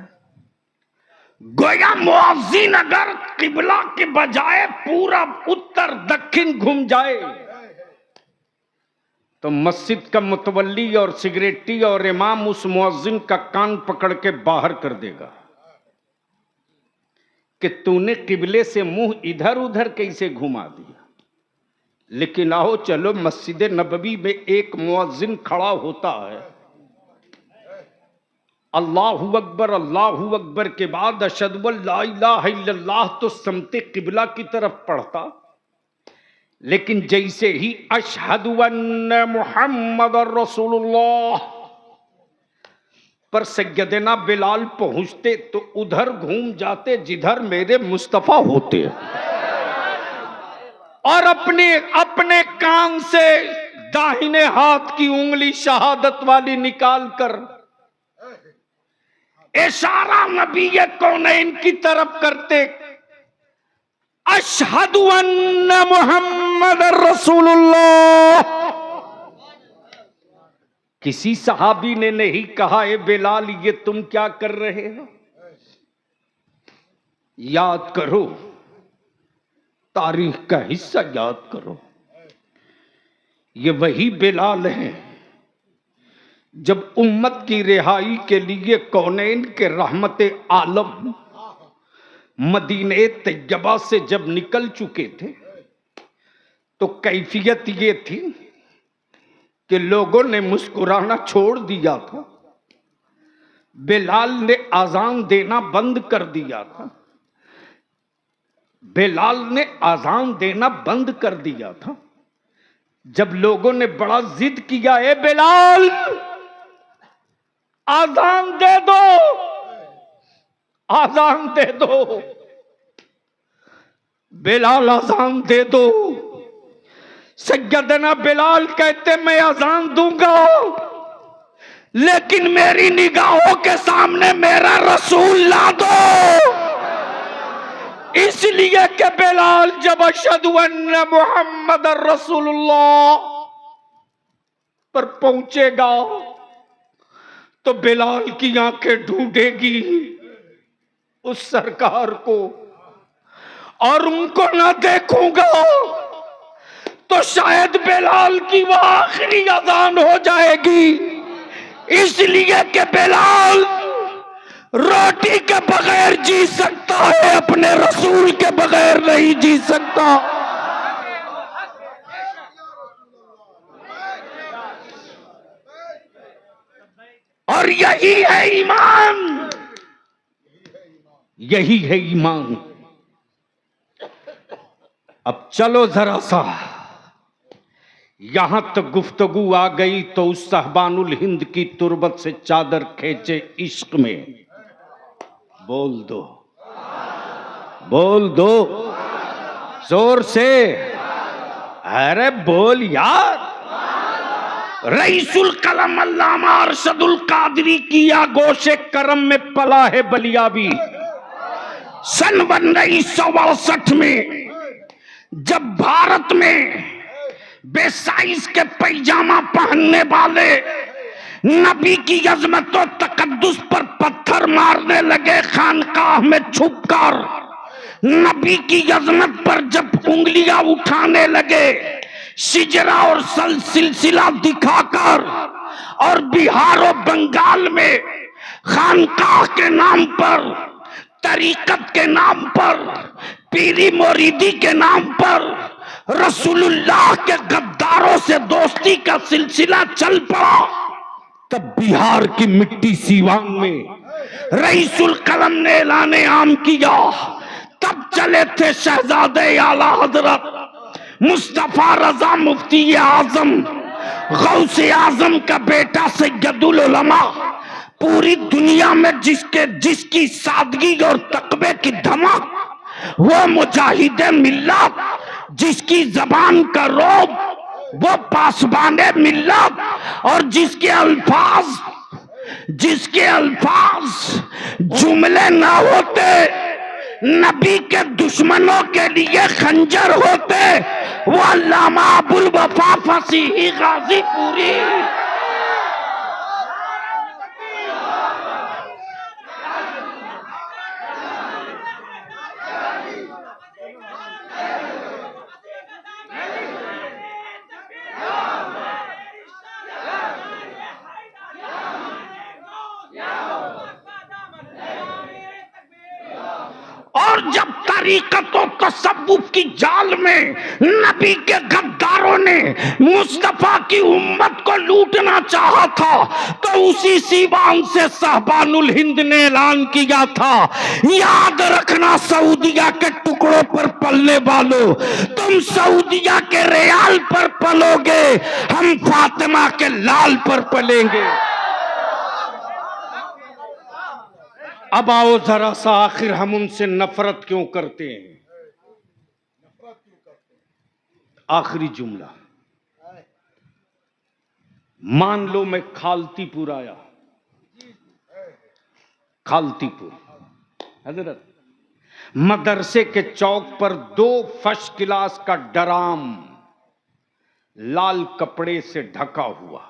गोया मुअज्जिन अगर किबला के बजाय पूरा उत्तर दक्षिण घूम जाए तो मस्जिद का मुतवल्ली और सिगरेटी और इमाम उस मुअज्जिन का कान पकड़ के बाहर कर देगा कि तूने किबले से मुंह इधर उधर कैसे घुमा दिया। लेकिन आओ चलो, मस्जिद नबवी में एक मुअज्जिन खड़ा होता है, अल्लाहु अकबर के बाद अशहदु अल्ला इलाहा इल्लल्लाह तो समते किबला की तरफ पढ़ता। लेकिन जैसे ही अशहदु अन्न मुहम्मदुर रसूलुल्लाह पर सैयदना बिलाल पहुंचते तो उधर घूम जाते जिधर मेरे मुस्तफा होते, और अपने कान से दाहिने हाथ की उंगली शहादत वाली निकाल कर इशारा नबी कौनैन की तरफ करते, अशहदु अन्न मुहम्मदुर रसूलुल्लाह। किसी सहाबी ने नहीं कहा ए बिलाल ये तुम क्या कर रहे हो? याद करो, तारीख का हिस्सा याद करो। ये वही बिलाल हैं जब उम्मत की रिहाई के लिए कौनैन के रहमत आलम मदीने तैयबा से जब निकल चुके थे तो कैफियत ये थी कि लोगों ने मुस्कुराना छोड़ दिया था। बिलाल ने आजान देना बंद कर दिया था। बिलाल ने आजान देना बंद कर दिया था। जब लोगों ने बड़ा जिद किया, ए बिलाल आजान दे दो, आजान दे दो, बिलाल आजान दे दो। सैयदना बिलाल कहते मैं आजान दूंगा, लेकिन मेरी निगाहों के सामने मेरा रसूल ला दो। इसलिए कि बिलाल जब अशहदु अन्ना मुहम्मद रसूलुल्लाह पर पहुंचेगा तो बिलाल की आंखें ढूंढेगी उस सरकार को, और उनको ना देखूंगा तो शायद बिलाल की वो आखिरी अजान हो जाएगी। इसलिए कि बिलाल रोटी के बगैर जी सकता है, अपने रसूल के बगैर नहीं जी सकता। और यही है ईमान, यही है ईमान। अब चलो जरा सा यहां तक गुफ्तगू आ गई तो उस सहबानुल हिंद की तुरबत से चादर खींचे इश्क में बोल दो, बोल दो जोर से, अरे बोल यार। रईसुल कलम अल्लामा अरशदुल कादरी की आगोशे करम में पला है बलियाबी। सन 1968 में जब भारत में बेसाइज के पैजामा पहनने वाले नबी की अजमत और तकद्दुस पर पत्थर मारने लगे खानकाह में छुपकर, नबी की अजमत पर जब उंगलियां उठाने लगे सिजरा और सिलसिला दिखाकर, और बिहार और बंगाल में खानकाह के नाम पर, तरीकत के नाम पर, पीरी मुरीदी के नाम पर रसूलुल्लाह के गद्दारों से दोस्ती का सिलसिला चल पड़ा, तब बिहार की मिट्टी सीवान में रईसुल कलम ने ऐलाने आम किया। तब चले थे शहजादे आला हजरत मुस्तफा रजा मुफ्ती आजम गौसे आजम का बेटा सैयदुल उलमा। पूरी दुनिया में जिसकी सादगी और तकबे की धमक, वो मुजाहिदे मिल्लत, जिसकी जबान का रोब वो पासबाने मिल्लत, और जिसके अल्फाज जुमले ना होते नबी के दुश्मनों के लिए खंजर होते, वो अल्लामा अबुल वफा फसीही गाजीपुरी। और जब तरीकत और तसव्वुफ की जाल में नबी के गद्दारों ने मुस्तफा की उम्मत को लूटना चाहा था, तो उसी सीवान से सहबानुल हिंद ने ऐलान किया था, याद रखना सऊदिया के टुकड़ों पर पलने वालों, तुम सऊदिया के रियाल पर पलोगे, हम फातिमा के लाल पर पलेंगे। अब आओ जरा सा, आखिर हम उनसे नफरत क्यों करते हैं? आखिरी जुमला, मान लो मैं खालतीपुर आया, खालतीपुर हजरत, मदरसे के चौक पर 2 फर्स्ट क्लास का ड्राम लाल कपड़े से ढका हुआ,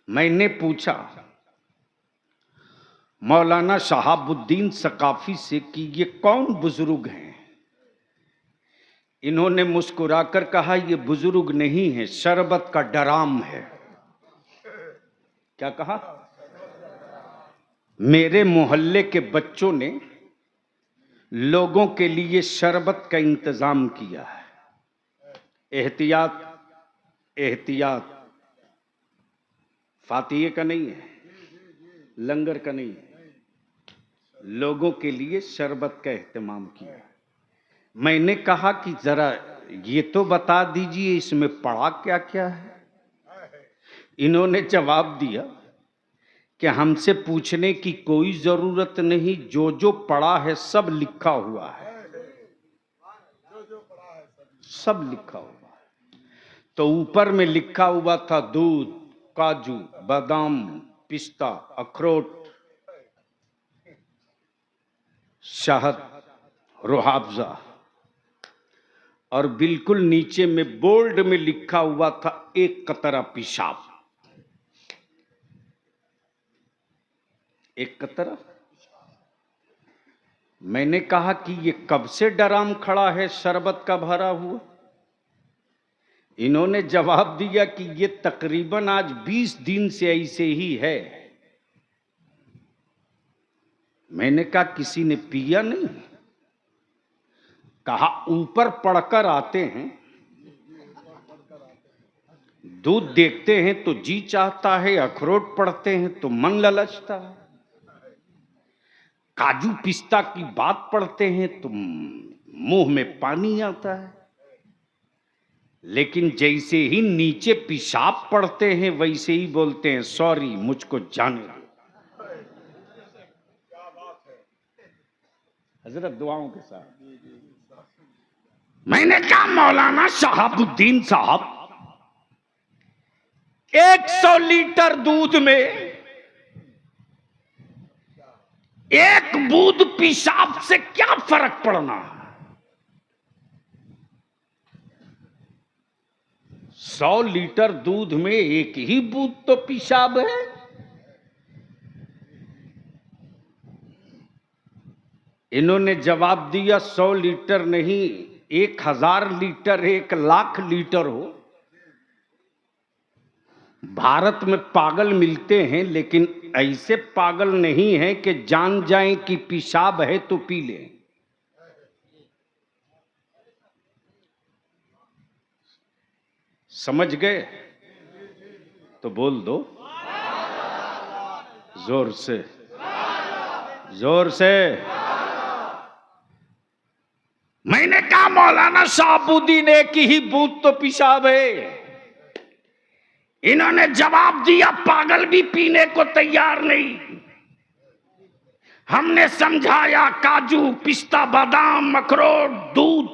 मैंने पूछा मौलाना शहाबुद्दीन सकाफी से कि ये कौन बुजुर्ग हैं? इन्होंने मुस्कुराकर कहा, ये बुजुर्ग नहीं है, शरबत का डराम है। क्या कहा? मेरे मोहल्ले के बच्चों ने लोगों के लिए शरबत का इंतजाम किया है। एहतियात एहतियात, फातिहे का नहीं है, लंगर का नहीं है, लोगों के लिए शरबत का एहतमाम किया। मैंने कहा कि जरा ये तो बता दीजिए इसमें पढ़ा क्या क्या है। इन्होंने जवाब दिया कि हमसे पूछने की कोई जरूरत नहीं, जो जो पढ़ा है सब लिखा हुआ है, सब लिखा हुआ है। तो ऊपर में लिखा हुआ था दूध, काजू, बादाम, पिस्ता, अखरोट, शहद, रूहाफ़ज़ा, और बिल्कुल नीचे में बोल्ड में लिखा हुआ था एक कतरा पेशाब। एक कतरा। मैंने कहा कि ये कब से डराम खड़ा है शरबत का भरा हुआ? इन्होंने जवाब दिया कि ये तकरीबन आज 20 दिन से ऐसे ही है। मैंने कहा किसी ने पिया नहीं? कहा ऊपर पढ़कर आते हैं, दूध देखते हैं तो जी चाहता है, अखरोट पढ़ते हैं तो मन ललचता है, काजू पिस्ता की बात पढ़ते हैं तो मुंह में पानी आता है, लेकिन जैसे ही नीचे पेशाब पढ़ते हैं वैसे ही बोलते हैं सॉरी मुझको जाने दो। हजरत दुआओं के साथ। मैंने कहा मौलाना शहाबुद्दीन साहब, 100 लीटर दूध में एक बूंद पेशाब से क्या फर्क पड़ना है? 100 लीटर दूध में एक ही बूंद तो पेशाब है। इन्होंने जवाब दिया 100 लीटर नहीं, 1000 लीटर, 1,00,000 लीटर हो। भारत में पागल मिलते हैं, लेकिन ऐसे पागल नहीं है कि जान जाएं कि पेशाब है तो पी लें। समझ गए? तो बोल दो जोर से, जोर से। मैंने कहा मौलाना शहाबुद्दीन एक ही बूंद तो पेशाब है। इन्होंने जवाब दिया पागल भी पीने को तैयार नहीं। हमने समझाया काजू, पिस्ता, बादाम, अखरोट, दूध,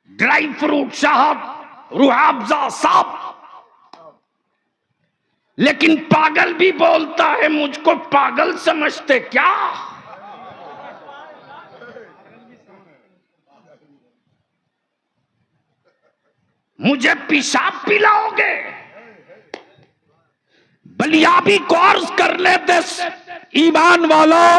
ड्राई फ्रूट, शहद, रूहाफ़ज़ा सब, लेकिन पागल भी बोलता है। मुझको पागल समझते क्या? मुझे पेशाब पिलाओगे? बलियाबी कोर्स कर लेते ईमान वालों।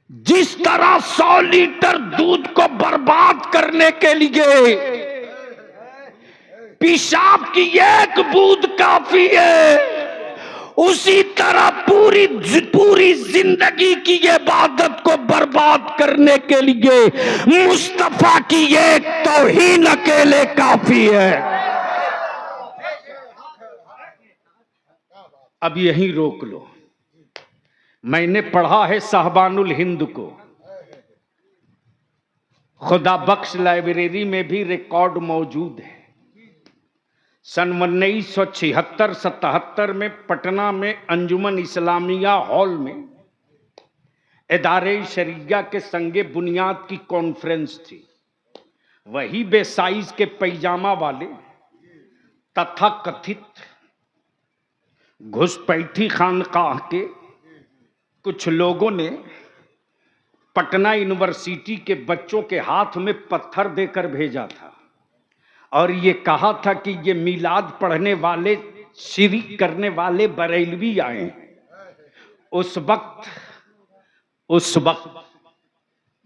जिस तरह 100 लीटर दूध को बर्बाद करने के लिए पेशाब की एक बूंद काफी है, उसी तरह पूरी जिंदगी की इबादत को बर्बाद करने के लिए मुस्तफा की एक तौहीन अकेले काफी है। अब यहीं रोक लो। मैंने पढ़ा है साहबानुल हिंद को, खुदा बख्श लाइब्रेरी में भी रिकॉर्ड मौजूद है। सन 1976-77 में पटना में अंजुमन इस्लामिया हॉल में इदारे शरिया के संगे बुनियाद की कॉन्फ्रेंस थी। वही बेसाइज के पैजामा वाले तथा कथित घुसपैठी खानकाह के कुछ लोगों ने पटना यूनिवर्सिटी के बच्चों के हाथ में पत्थर देकर भेजा था। और ये कहा था कि ये मिलाद पढ़ने वाले, शिरक करने वाले बरेलवी आए। उस वक्त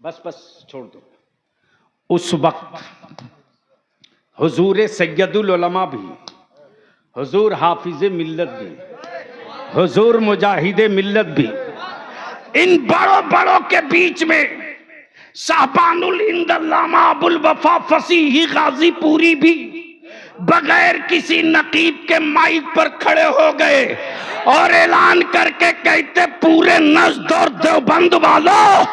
बस छोड़ दो। उस वक्त हुजूर सैयदुल उलमा भी, हुजूर हाफिज मिल्लत भी, हुजूर मुजाहिद मिल्लत भी, इन बड़ों के बीच में साहबानुल हिंद अल्लामा अबुल वफा फसीही गाजीपुरी भी बगैर किसी नकीब के माइक पर खड़े हो गए और ऐलान करके कहते, पूरे नज़्द और देवबंद वालों,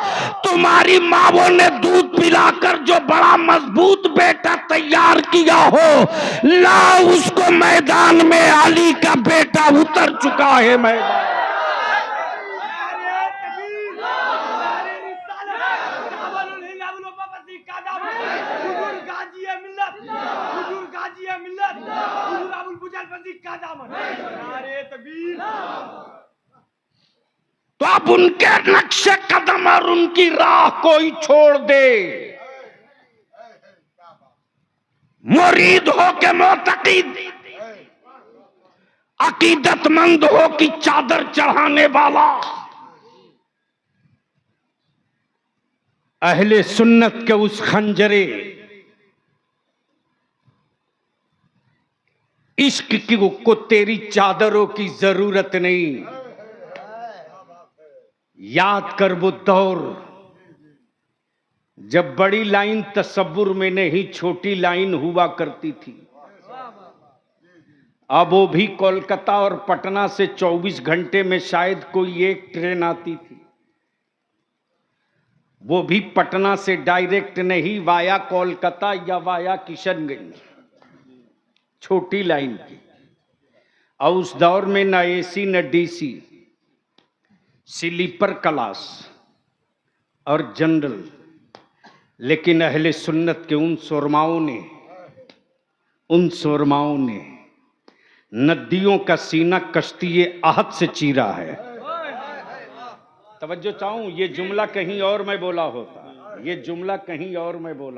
तुम्हारी मावों ने दूध पिलाकर जो बड़ा मजबूत बेटा तैयार किया हो, लाओ उसको मैदान में, अली का बेटा उतर चुका है मैदान। तो अब उनके नक्शे कदम और उनकी राह कोई छोड़ दे, मुरीद हो के मोतकीद, अकीदतमंद हो कि चादर चढ़ाने वाला, अहले सुन्नत के उस खंजरे इश्क की को तेरी चादरों की जरूरत नहीं। याद कर वो दौर जब बड़ी लाइन तसव्वुर में नहीं, छोटी लाइन हुआ करती थी। अब वो भी कोलकाता और पटना से 24 घंटे में शायद कोई एक ट्रेन आती थी। वो भी पटना से डायरेक्ट नहीं, वाया कोलकाता या वाया किशनगंज, छोटी लाइन की। और उस दौर में न एसी न डीसी, स्लीपर क्लास और जनरल। लेकिन अहले सुन्नत के उन सुरमाओं ने नदियों का सीना कश्ती अहद से चीरा है। तवज्जो चाहूं, ये जुमला कहीं और मैं बोला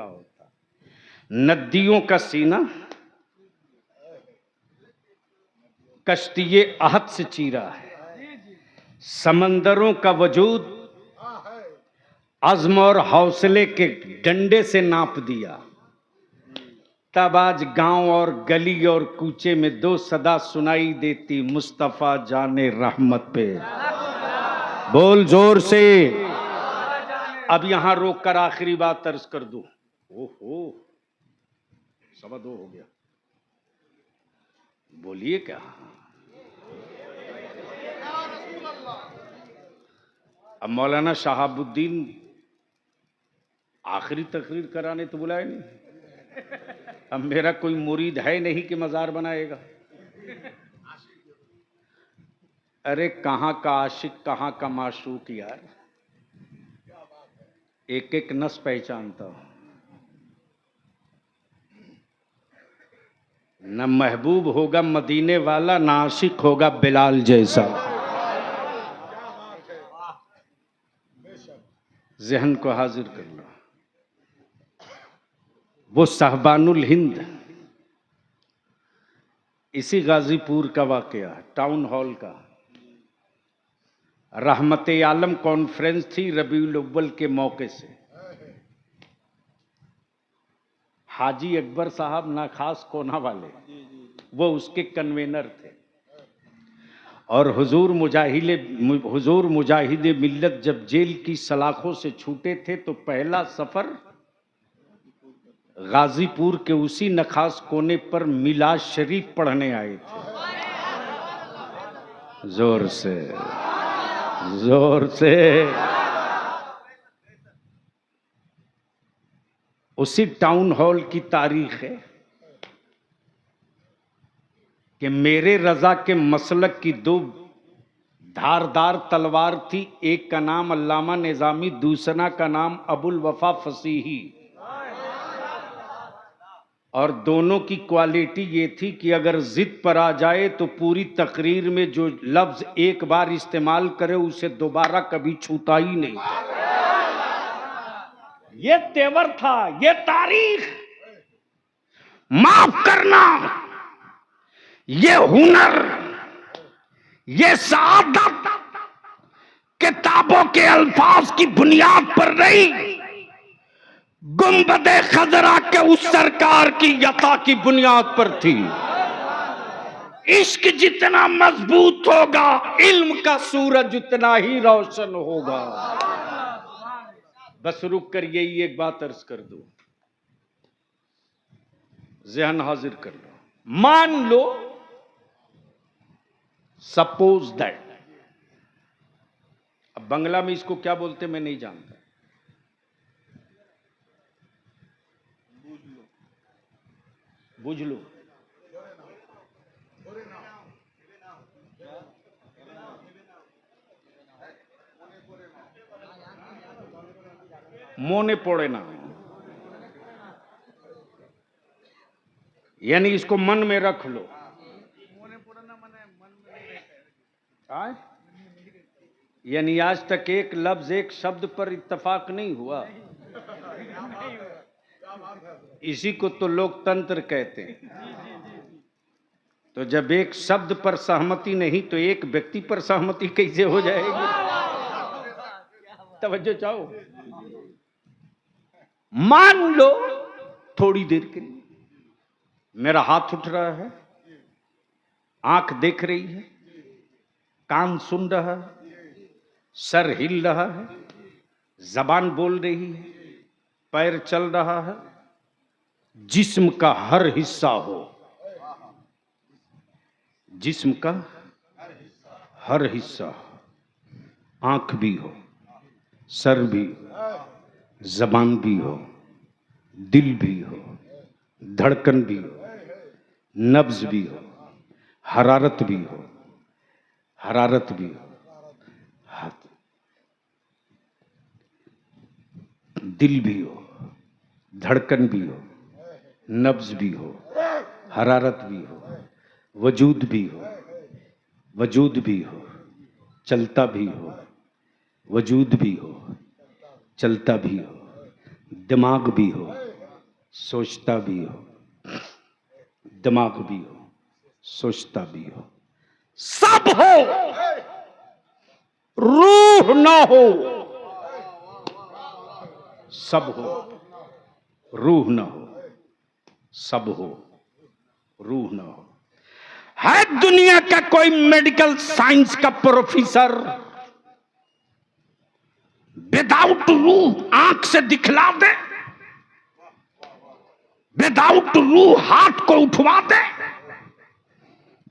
होता, नदियों का सीना कश्ती अहद से चीरा है, समंदरों का वजूद अज़्म और हौसले के डंडे से नाप दिया। तब आज गांव और गली और कूचे में दो सदा सुनाई देती, मुस्तफा जाने रहमत पे, बोल जोर से। अब यहां रोक कर आखिरी बात अर्ज कर दूं। ओहो, 2:15 हो गया, बोलिए क्या? अब मौलाना शहाबुद्दीन आखिरी तकरीर कराने तो बुलाए नहीं। अब मेरा कोई मुरीद है नहीं कि मजार बनाएगा। अरे कहाँ का आशिक, कहाँ का माशूक यार, एक एक नस पहचानता हूं। न महबूब होगा मदीने वाला, न आशिक होगा बिलाल जैसा। जहन को हाजिर कर लो। वो साहबानुल हिंद, इसी गाजीपुर का वाकया, टाउन हॉल का। रहमत आलम कॉन्फ्रेंस थी रबीउल अव्वल के मौके से। हाजी अकबर साहब नाखास कोना वाले, वो उसके कन्वेनर थे। और हुजूर मुजाहिद मिल्लत जब जेल की सलाखों से छूटे थे तो पहला सफर गाजीपुर के उसी नखास कोने पर मिलाद शरीफ पढ़ने आए थे। जोर से उसी टाउन हॉल की तारीख है कि मेरे रजा के मसलक की दो धारदार तलवार थी। एक का नाम अल्लामा निजामी, दूसरा का नाम अबुल वफा फसीही। और दोनों की क्वालिटी ये थी कि अगर जिद पर आ जाए तो पूरी तकरीर में जो लफ्ज एक बार इस्तेमाल करे उसे दोबारा कभी छूता ही नहीं था। ये तेवर था, ये तारीख। माफ करना, ये हुनर, ये सआदत किताबों के अल्फाज की बुनियाद पर नहीं, गुंबदे खजरा के उस सरकार की यता की बुनियाद पर थी। इश्क जितना मजबूत होगा, इल्म का सूरज उतना ही रोशन होगा। बस रुक कर यही एक बात अर्ज कर दो, ज़हन हाजिर कर लो। मान लो, सपोज दैट, अब बंगला में इसको क्या बोलते मैं नहीं जानता, बुझ लो। मोने पड़े ना, यानी इसको मन में रख लो। यानी आज तक एक लफ्ज एक शब्द पर इत्तेफाक नहीं हुआ, इसी को तो लोकतंत्र कहते हैं। तो जब एक शब्द पर सहमति नहीं तो एक व्यक्ति पर सहमति कैसे हो जाएगी? तवज्जो चाहो। मान लो थोड़ी देर के लिए मेरा हाथ उठ रहा है, आंख देख रही है, कान सुन रहा है, सर हिल रहा है, जबान बोल रही है, पैर चल रहा है, जिस्म का हर हिस्सा हो, जिस्म का हर हिस्सा हो, आंख भी हो, सर भी हो, जबान भी हो, दिल भी हो, धड़कन भी हो, नब्ज भी हो, हरारत भी हो, हरारत भी हो, हाथ, दिल भी हो, धड़कन भी हो, नब्ज भी हो, हरारत भी हो, वजूद भी हो, वजूद भी हो, चलता भी हो, वजूद भी हो, चलता भी हो, दिमाग भी हो, सोचता भी हो, दिमाग भी हो, सोचता भी हो, सब हो, रूह ना हो, सब हो, रूह ना हो, सब हो, रूह ना हो। है दुनिया का कोई मेडिकल साइंस का प्रोफेसर विदाउट रूह आंख से दिखला दे, विदाउट रूह हाथ को उठवा दे,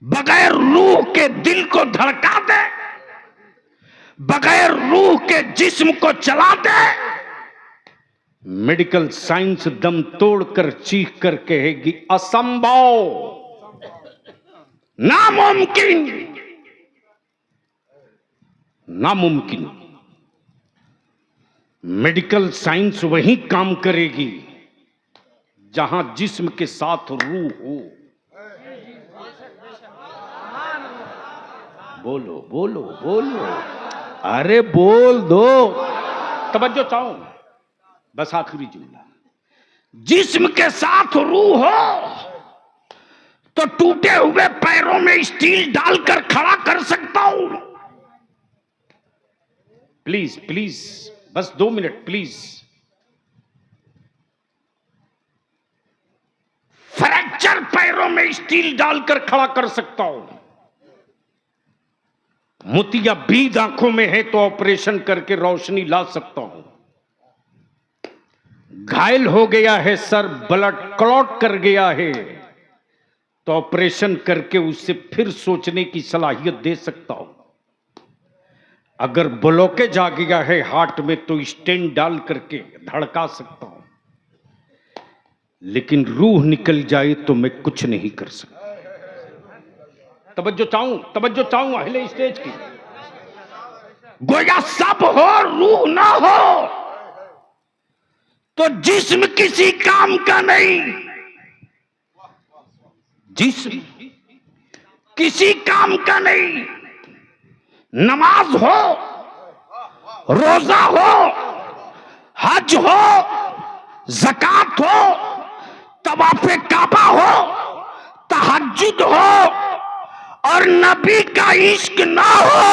बगैर रूह के दिल को धड़का दे, बगैर रूह के जिस्म को चला दे? मेडिकल साइंस दम तोड़कर चीख कर कहेगी असंभव, नामुमकिन, नामुमकिन। मेडिकल साइंस वहीं काम करेगी जहां जिस्म के साथ रूह हो। बोलो बोलो बोलो, अरे बोल दो, तवज्जो चाहो, बस आखिरी जुमला। जिस्म के साथ रूह हो तो टूटे हुए पैरों में स्टील डालकर खड़ा कर सकता हूं। प्लीज प्लीज, बस 2 मिनट प्लीज। फ्रैक्चर पैरों में स्टील डालकर खड़ा कर सकता हूं। मोतियाबीद आंखों में है तो ऑपरेशन करके रोशनी ला सकता हूं। घायल हो गया है सर, ब्लड क्लॉट कर गया है तो ऑपरेशन करके उससे फिर सोचने की सलाहियत दे सकता हूं। अगर ब्लॉकेज आ गया है हार्ट में तो स्टेंट डाल करके धड़का सकता हूं, लेकिन रूह निकल जाए तो मैं कुछ नहीं कर सकता। तवज्जो चाहूं अहले स्टेज की। गोया सब हो, रूह ना हो तो जिस्म किसी काम का नहीं, जिस्म किसी काम का नहीं। नमाज हो, रोजा हो, हज हो, ज़कात हो, तवाफे काबा हो, तहज्जुद हो और नबी का इश्क ना हो,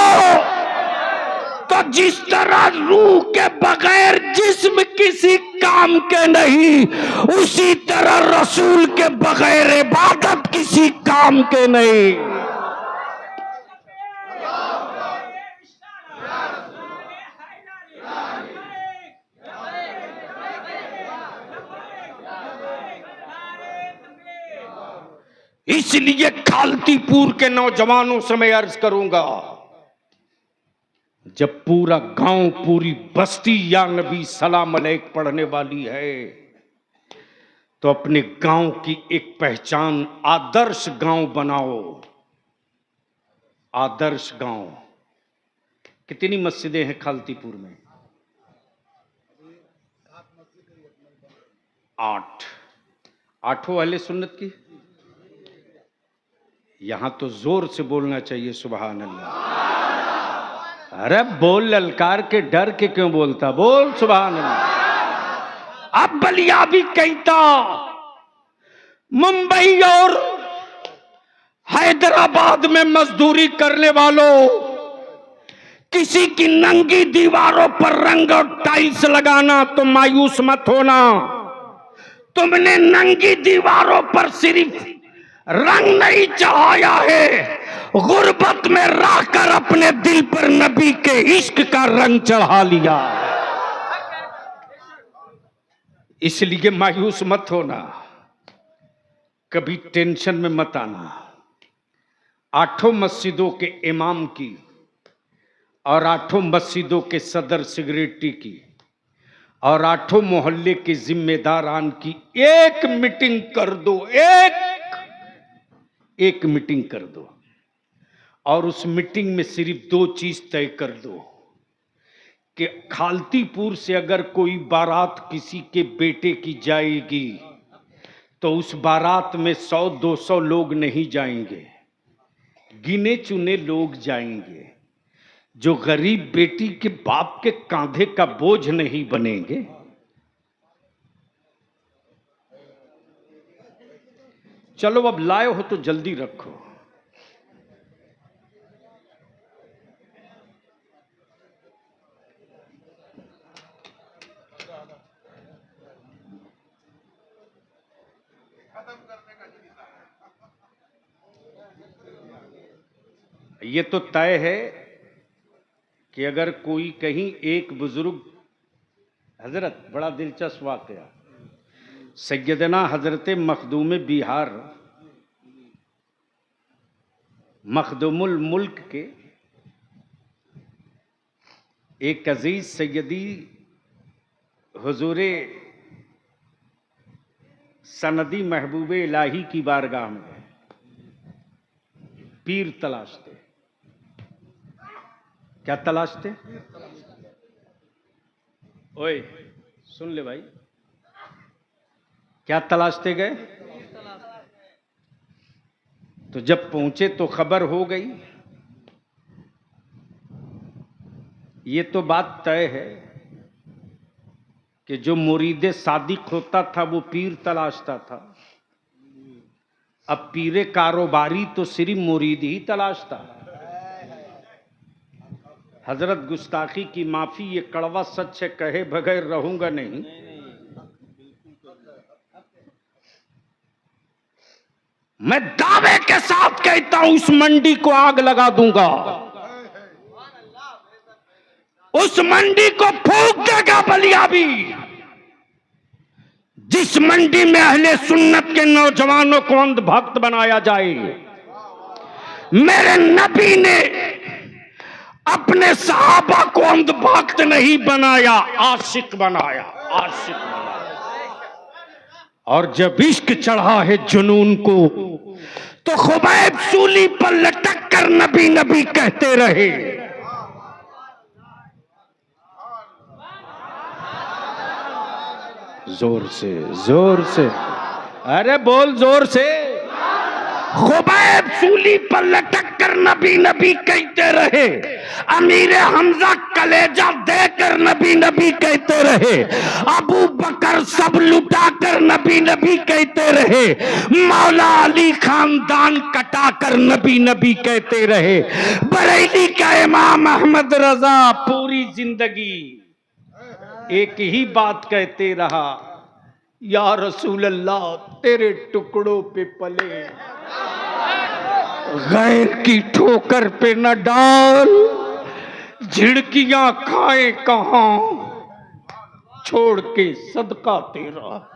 तो जिस तरह रूह के बगैर जिस्म किसी काम के नहीं, उसी तरह रसूल के बगैर इबादत किसी काम के नहीं। इसलिए खालतीपुर के नौजवानों से मैं अर्ज करूंगा, जब पूरा गांव, पूरी बस्ती या नबी सलाम अलैक पढ़ने वाली है, तो अपने गांव की एक पहचान, आदर्श गांव बनाओ। आदर्श गांव। कितनी मस्जिदें हैं खालतीपुर में? 8। 8 अहले सुन्नत की। यहां तो जोर से बोलना चाहिए सुभान अल्लाह। अरे बोल, ललकार के डर के क्यों बोलता, बोल सुभान अल्लाह। अब बलिया भी कहता, मुंबई और हैदराबाद में मजदूरी करने वालों, किसी की नंगी दीवारों पर रंग और टाइल्स लगाना तो मायूस मत होना। तुमने नंगी दीवारों पर सिर्फ रंग नहीं चढ़ाया है, गुर्बत में रहकर अपने दिल पर नबी के इश्क का रंग चढ़ा लिया। इसलिए मायूस मत होना, कभी टेंशन में मत आना। 8 मस्जिदों के इमाम की और 8 मस्जिदों के सदर सिगरेटी की और 8 मोहल्ले के जिम्मेदारान की एक मीटिंग कर दो, एक मीटिंग कर दो, और उस मीटिंग में सिर्फ 2 चीज तय कर दो कि खालतीपुर से अगर कोई बारात किसी के बेटे की जाएगी तो उस बारात में 100-200 लोग नहीं जाएंगे, गिने चुने लोग जाएंगे, जो गरीब बेटी के बाप के कांधे का बोझ नहीं बनेंगे। चलो अब लाए हो तो जल्दी रखो। ये तो तय है कि अगर कोई कहीं एक बुजुर्ग, हजरत बड़ा दिलचस्प वाकया, सैयदना हजरत मखदूम बिहार, मखदूमुल मुल्क के एक अजीज सैयदी हुजूरे सनदी महबूब इलाही की बारगाह में पीर तलाशते। क्या तलाशते? ओए सुन ले भाई, क्या तलाशते गए? तो जब पहुंचे तो खबर हो गई। ये तो बात तय है कि जो मुरीदे सादिक होता था वो पीर तलाशता था। अब पीरे कारोबारी तो सिर्फ मुरीद ही तलाशता। हजरत गुस्ताखी की माफी, ये कड़वा सच है, कहे बगैर रहूंगा नहीं। मैं दावे के साथ कहता हूं उस मंडी को आग लगा दूंगा, उस मंडी को फूंक देगा बलिया भी, जिस मंडी में अहले सुन्नत के नौजवानों को अंधभक्त बनाया जाए। मेरे नबी ने अपने सहाबा को अंधभक्त नहीं बनाया, आशिक बनाया, आशिक बनाया। और जब इश्क चढ़ा है जुनून को तो खुबैब सूली पर लटक कर नबी नबी कहते रहे। जोर से, जोर से, अरे बोल जोर से। खुबैब सूली पर लटक कर नबी नबी कहते रहे। अमीर हमजा कलेजा देकर नबी नबी कहते रहे। अबू बकर सब लुटा कर कर नबी नबी कहते रहे, मौला अली खानदान कटाकर नबी नबी कहते रहे, बरेली का इमाम अहमद रजा पूरी जिंदगी एक ही बात कहते रहा, या रसूल अल्लाह तेरे टुकड़ों पे पले, गैर की ठोकर पे न डाल, झिड़कियां खाए कहां, छोड़ के सदका तेरा।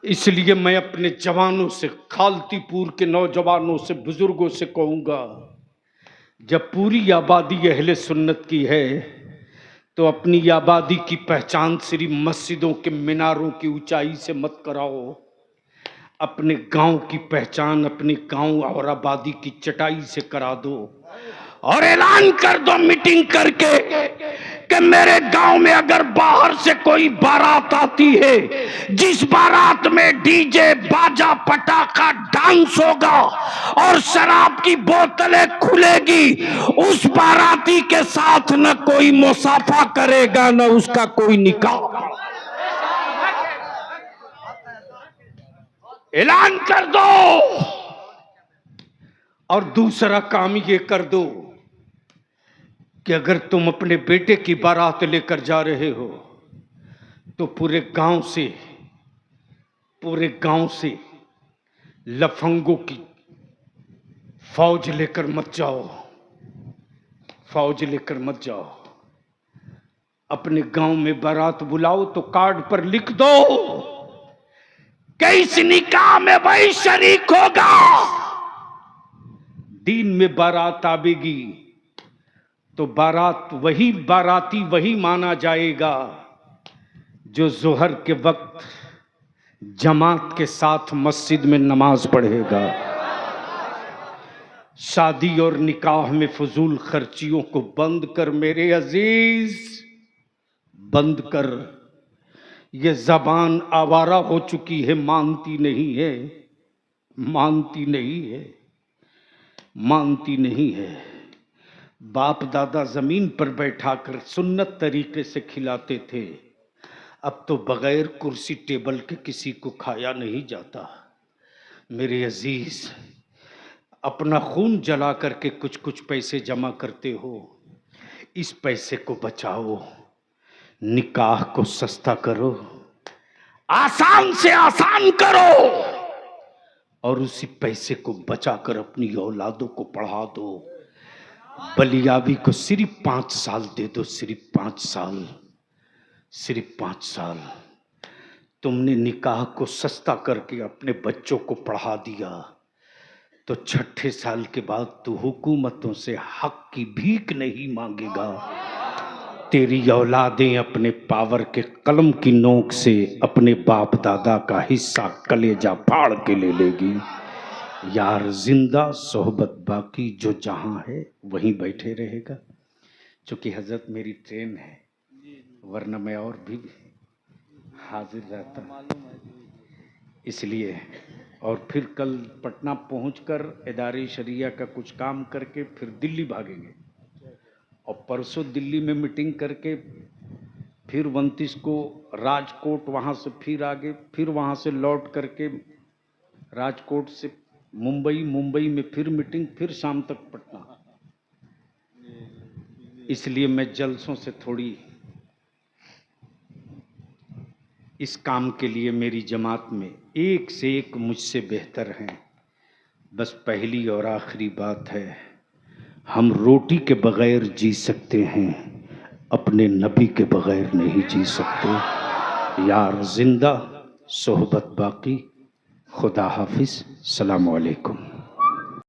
इसलिए मैं अपने जवानों से, खालतीपुर के नौजवानों से, बुजुर्गों से कहूंगा, जब पूरी आबादी अहले सुन्नत की है तो अपनी आबादी की पहचान सिर्फ मस्जिदों के मीनारों की ऊंचाई से मत कराओ, अपने गांव की पहचान अपने गांव और आबादी की चटाई से करा दो, और ऐलान कर दो मीटिंग करके कि मेरे गांव में अगर बाहर से कोई बारात आती है, जिस बारात में डीजे बाजा पटाखा डांस होगा और शराब की बोतलें खुलेगी, उस बाराती के साथ न कोई मुसाफा करेगा न उसका कोई निकाह। ऐलान कर दो। और दूसरा काम ये कर दो कि अगर तुम अपने बेटे की बारात लेकर जा रहे हो तो पूरे गांव से लफंगों की फौज लेकर मत जाओ। अपने गांव में बारात बुलाओ तो कार्ड पर लिख दो कि इस निकाह में वही शरीक होगा। दिन में बारात आवेगी तो बाराती वही माना जाएगा जो जोहर के वक्त जमात के साथ मस्जिद में नमाज पढ़ेगा। शादी और निकाह में फजूल खर्चियों को बंद कर मेरे अजीज, बंद कर। ये जबान आवारा हो चुकी है, मानती नहीं है। बाप दादा जमीन पर बैठाकर सुन्नत तरीके से खिलाते थे, अब तो बगैर कुर्सी टेबल के किसी को खाया नहीं जाता। मेरे अजीज, अपना खून जला करके कुछ कुछ पैसे जमा करते हो, इस पैसे को बचाओ, निकाह को सस्ता करो, आसान से आसान करो, और उसी पैसे को बचाकर अपनी औलादों को पढ़ा दो। बलियाबी को सिर्फ 5 साल दे दो, सिर्फ 5 साल। तुमने निकाह को सस्ता करके अपने बच्चों को पढ़ा दिया तो 6ठे साल के बाद तू हुकूमतों से हक की भीख नहीं मांगेगा। तेरी औलादें अपने पावर के कलम की नोक से अपने बाप दादा का हिस्सा कलेजा फाड़ के ले लेगी। यार जिंदा सोहबत बाकी, जो जहां है वहीं बैठे रहेगा। चूंकि हजरत मेरी ट्रेन है, वरना मैं और भी हाजिर रहता, इसलिए। और फिर कल पटना पहुंचकर इदारे शरिया का कुछ काम करके फिर दिल्ली भागेंगे, और परसों दिल्ली में मीटिंग करके फिर 29 को राजकोट, वहाँ से फिर आगे, फिर वहाँ से लौट करके राजकोट से मुंबई में फिर मीटिंग, फिर शाम तक पटना। इसलिए मैं जलसों से थोड़ी, इस काम के लिए मेरी जमात में एक से एक मुझसे बेहतर हैं। बस पहली और आखिरी बात है, हम रोटी के बगैर जी सकते हैं, अपने नबी के बगैर नहीं जी सकते। यार जिंदा सोहबत बाकी। खुदा हाफिज। सलाम अलैकुम।